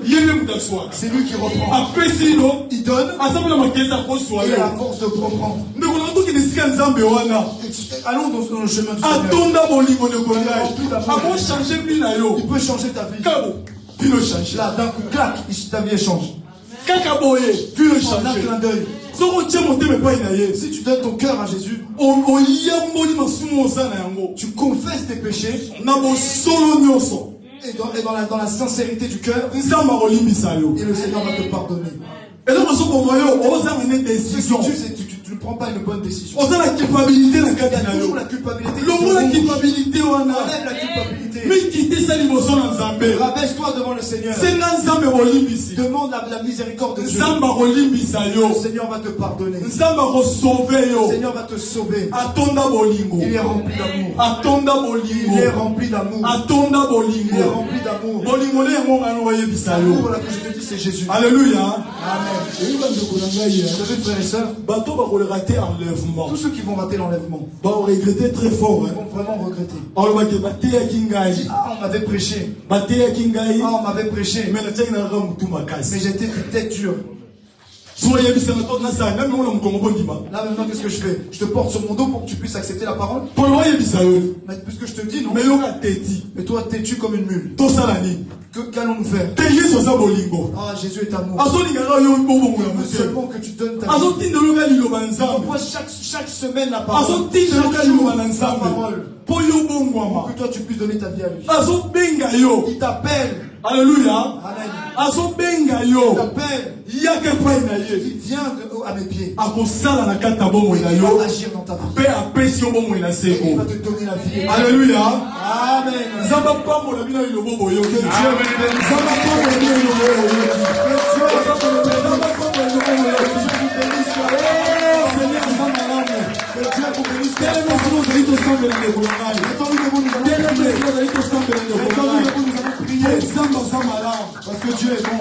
C'est lui qui reprend. Il donne. Et il a la force de reprendre. Allons dans le chemin du Seigneur. Il peut changer ta vie. Là, d'un coup, clac, ta vie change. En un clin d'œil. Si tu donnes ton cœur à Jésus, tu confesses tes péchés, et dans la sincérité du cœur, et le Seigneur va te pardonner. Et donc, on une décision. Tu ne prends pas une bonne décision. On a la culpabilité. Il y a toujours la culpabilité. La culpabilité, enlève la culpabilité. Mais quittez ça, rabaisse-toi devant le Seigneur. Demande la miséricorde de Dieu. Le Seigneur va te pardonner. Le Seigneur va te sauver. Il est rempli d'amour. Il est rempli d'amour. Il est rempli d'amour. L'amour là que je te dis, c'est Jésus. Alléluia. Amen. Vous savez, frères et sœurs, tous ceux qui vont rater l'enlèvement vont regretter très fort. Ils vont vraiment regretter. On m'avait prêché. On m'avait prêché. Mais j'étais une tête dure. Là maintenant, qu'est-ce que je fais? Je te porte sur mon dos pour que tu puisses accepter la parole. Mais puisque je te dis, non. Mais toi, têtu comme une mule. Qu'allons-nous faire? Ah, Jésus est amour. Il veut seulement que tu donnes ta vie. Envoie chaque semaine la parole. Chaque jour la parole. Pour que toi tu puisses donner ta vie à lui. Il t'appelle. Alléluia. Amen. Il t'appelle. Il vient à mes pieds. Il va agir dans ta vie. Il va te donner la vie. Alléluia. Amen. Parce que Dieu est bon.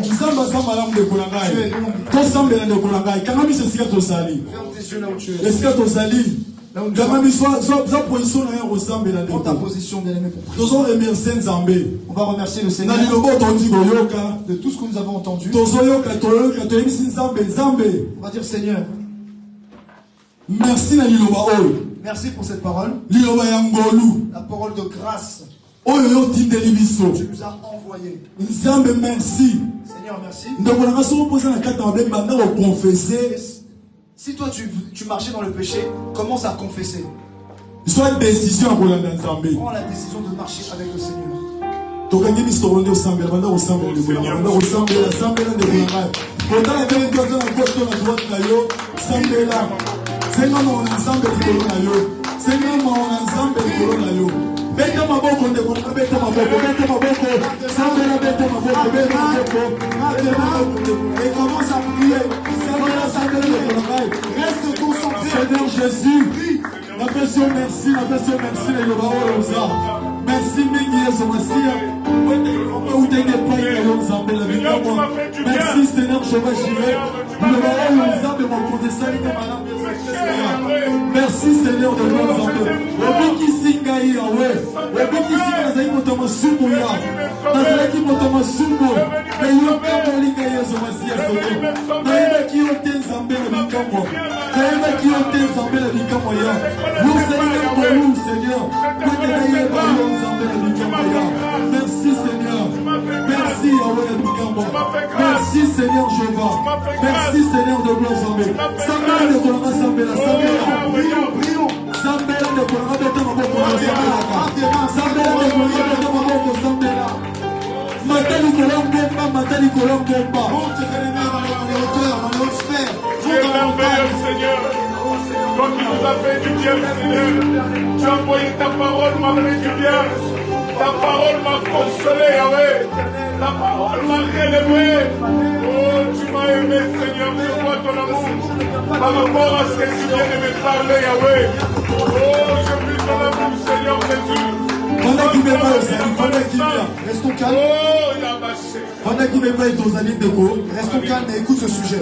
Prends ta position, bien-aimé. On va remercier le Seigneur de tout ce que nous avons entendu. On va dire Seigneur, merci na liloba oyo. Merci pour cette parole. Liloba ya ngolu. La parole de grâce. Oyo yo tindeli biso. Tu nous as envoyé. Nzambe merci. Seigneur merci. Ndoko na so poser na kata ba banda ko confesser. Si toi tu marchais dans le péché, commence à confesser. Soit décision à kolanda Nzambe. Prends la décision de marcher avec le Seigneur. Tokangi biso ronde au sambe banda au sambe de Seigneur. Banda au sambe la sambe de Seigneur. Pendant la tête de la côte na droite na yo, sambe la. Seigneur mon ensemble de Colonayo. Seigneur mon ensemble de Colonayo. Bête ma boko de Colonayo. Bête ma boko. Sambe la bête ma boko. Bête ma boko. Et commence à prier. Sambe de Colonayo. Reste concentré. Seigneur Jésus. La personne merci. La personne merci. Le baoza. Merci Mingi Somasia. Merci Seigneur, je vais gérer. Le baoza de mon côté. Merci Seigneur de nous entendre. Oboki singa Yahweh. Oboki singa zai motoma sumu ya. Nazalaki motoma sumu. Eyoka molinga Yesu Masia Seigneur. Naïba ki ote nzambe na bikamwa. Naïba ki ote nzambe na bikamwa ya. Yo Seigneur bolu Seigneur. Kwete naïba yo nzambe na bikamwa ya. Merci Seigneur. Merci Yahweh na bikamwa. Merci Seigneur Jéhovah. Merci Seigneur de gloire Zambé. Sambela de kolanga Sambela. Sambela. Sambela de kolanga beta maboko Sambela. Sambela de kolanga beta maboko Sambela. Matali kolomba, matali kolomba. Monte que les mains dans les hauteurs, dans les hautes sphères. Seigneur. Toi qui nous as fait du bien, Seigneur. Tu as envoyé ta parole, m'a fait du bien. Ta parole m'a consolé, Yahweh. Ta parole m'a relevé. Oh, tu m'as aimé, Seigneur. Je vois ton amour. Par rapport à ce que tu viens de me parler, Yahweh. Oh, je prie ton amour, Seigneur Jésus. Pendant qu'il me parle, pendant qu'il vient. Restons calmes. Oh, Yabashé. Pendant qu'il me parle, restons calmes et écoute ce sujet.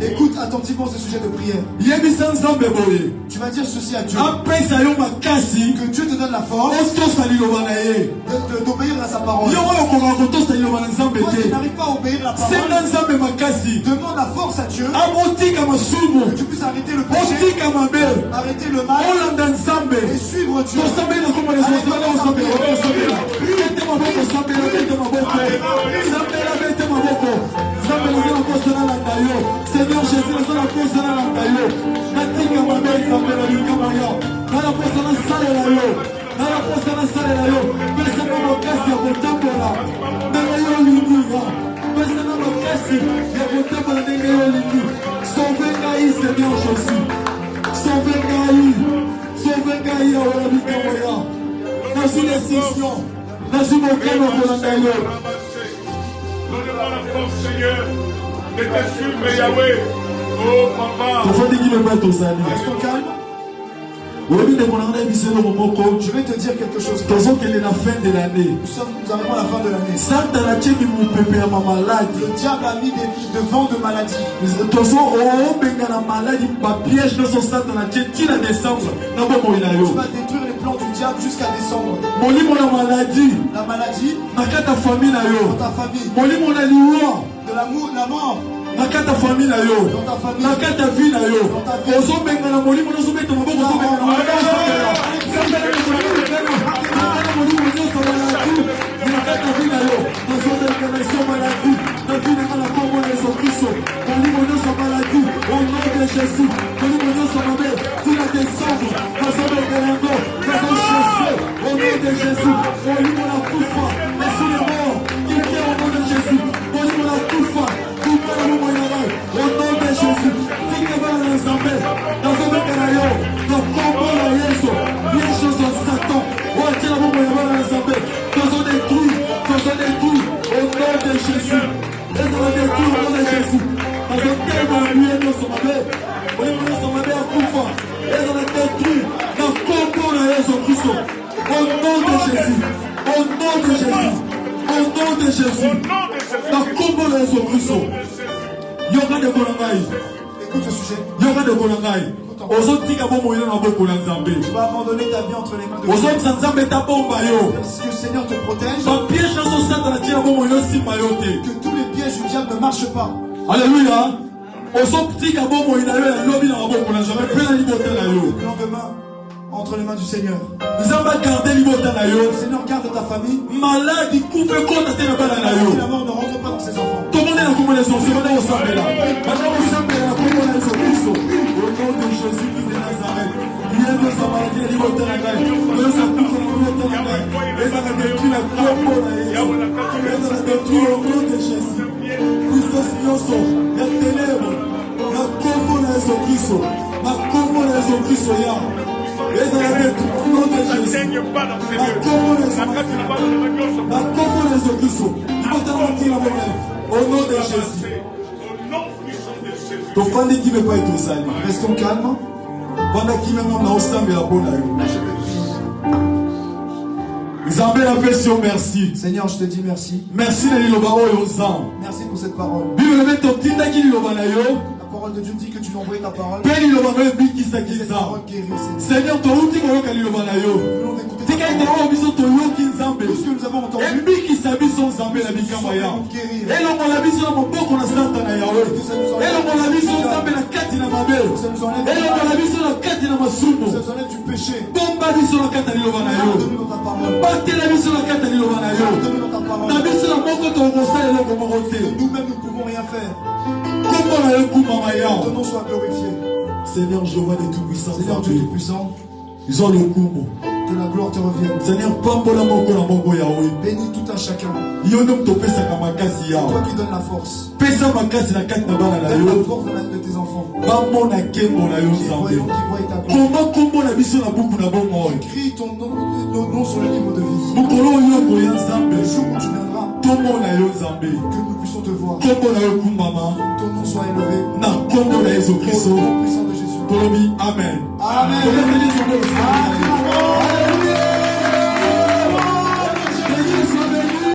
Écoute attentivement ce sujet de prière. Tu vas dire ceci à Dieu. Que Dieu te donne la force d'obéir à sa parole. Toi qui n'arrives pas à obéir à la parole, demande la force à Dieu que tu puisses arrêter le péché, arrêter le mal et suivre Dieu. Seigneur Jésus, nous allons poser dans la taille. Natika mabel sambela bikamaya. Nala posa na sale la yo. Nala posa na sale la yo. Pesa na makasi ya kutambola. Nala yo lingi. Pesa na makasi ya kutambola nenge yo lingi. Sauve-moi, Seigneur Jésus. Sauve-moi. Sauve-moi ya wala bikamaya. Dans une décision. Dans une occasion pour la taille. Donne-moi la force, Seigneur, de te suivre, Yahweh. Oh, papa. Restons calmes. Je vais te dire quelque chose. Nous arrivons à la fin de l'année. Le diable a mis des vents de maladie. Tu vas détruire les plans du diable jusqu'à décembre. La maladie dans ta famille. De l'amour, la mort. Nakata famille na yo, nakata vie na yo. Ozo benga na molimo no sobe to maboko so benga na maboko so benga. Sambela na molimo benga. Nakata molimo no so benga. Nakata vie na yo. Ozo benga na so maladi. Na vie na la kombo na so Kristo. Molimo no so maladi. Au nom de Jésus. Molimo no so mabe. Tu la descends. Ozo benga na go. Ozo Jésus. Au nom de Jésus. Molimo na kufa. Na sur les morts. Qui est au nom de Jésus. Molimo na kufa. Au nom de Jésus, qui te va dans l'ensemble, dans un mécanario, dans le combat de Yesu, les choses de Satan, on tient la bombe dans l'ensemble, dans un détruit, au nom de Jésus, et dans un détruit au nom de Jésus, dans un thème à lui et dans son mabé, on est dans son mabé à Koufa, et dans un détruit, dans le combat de Yesu Christ, au nom de Jésus, au nom de Jésus, au nom de Jésus, dans le combat de Yesu Christ. Yoga de Kolangai. Écoute ce sujet. Yoga de Kolangai. Ozotika bomo ina na boko na Nzambe. Tu vas abandonner ta vie entre les mains de Dieu. Ozotsa Nzambe ta bomba yo. Si le Seigneur te protège. Ba piège na so sata na tia bomo ina si mayote. Que tous les pièges du diable ne marchent pas. Alléluia. Ozotika bomo ina yo na lobi na boko na Nzambe pe na libota na yo. Le lendemain entre les mains du Seigneur. Nzamba garder libota na yo. Le Seigneur garde ta famille. Malade coupe kota te na bala na yo. La mort ne rentre pas dans ses enfants. Tout le monde est dans la combinaison, c'est maintenant au Sambela. Maintenant au Sambela, la combinaison, Christo. Au nom de Jésus de Nazareth. Il y a de sa maladie, il y a de la gagne. Il y a de sa coupe, il y a de la gagne. Et ça a détruit la combo, et ça a détruit au nom de Jésus. Christo Sioso, il y a ténèbres. La combo, Christo. La combo, Christo, il y a. Et ça a détruit au nom de Jésus. La combo, Christo. Au nom de Jésus. Ton fan qui ne veut pas être sali. Restons calmes. Pendant qu'il même on a ensemble la bonne Nzambe la version merci. Seigneur, je te dis merci. Merci de l'ilobao et aux ans. Merci pour cette parole. Bible met ton tinda qui l'ilobana yo. La parole parole de Dieu dit que tu vas envoyer ta parole. Cette parole guérisse. Seigneur, Tout ce que nous avons entendu, ça nous enlève du péché. Donne-nous ta parole. Nous-mêmes, nous ne pouvons rien faire. Ton nom soit glorifié. Seigneur Jéhovah de Tout-Puissant, Seigneur Dieu Tout-Puissant, ils ont le coup. que la gloire te revienne. Seigneur, bénis tout un chacun. C'est toi qui donnes la force. Donne la force dans la vie de tes enfants. Voyons qui voient ta gloire. Écris ton nom sur le livre de vie. Le jour où tu viendras, que nous puissions te voir. Ton nom soit élevé. Au nom puissant de Jésus. Amen. Amen.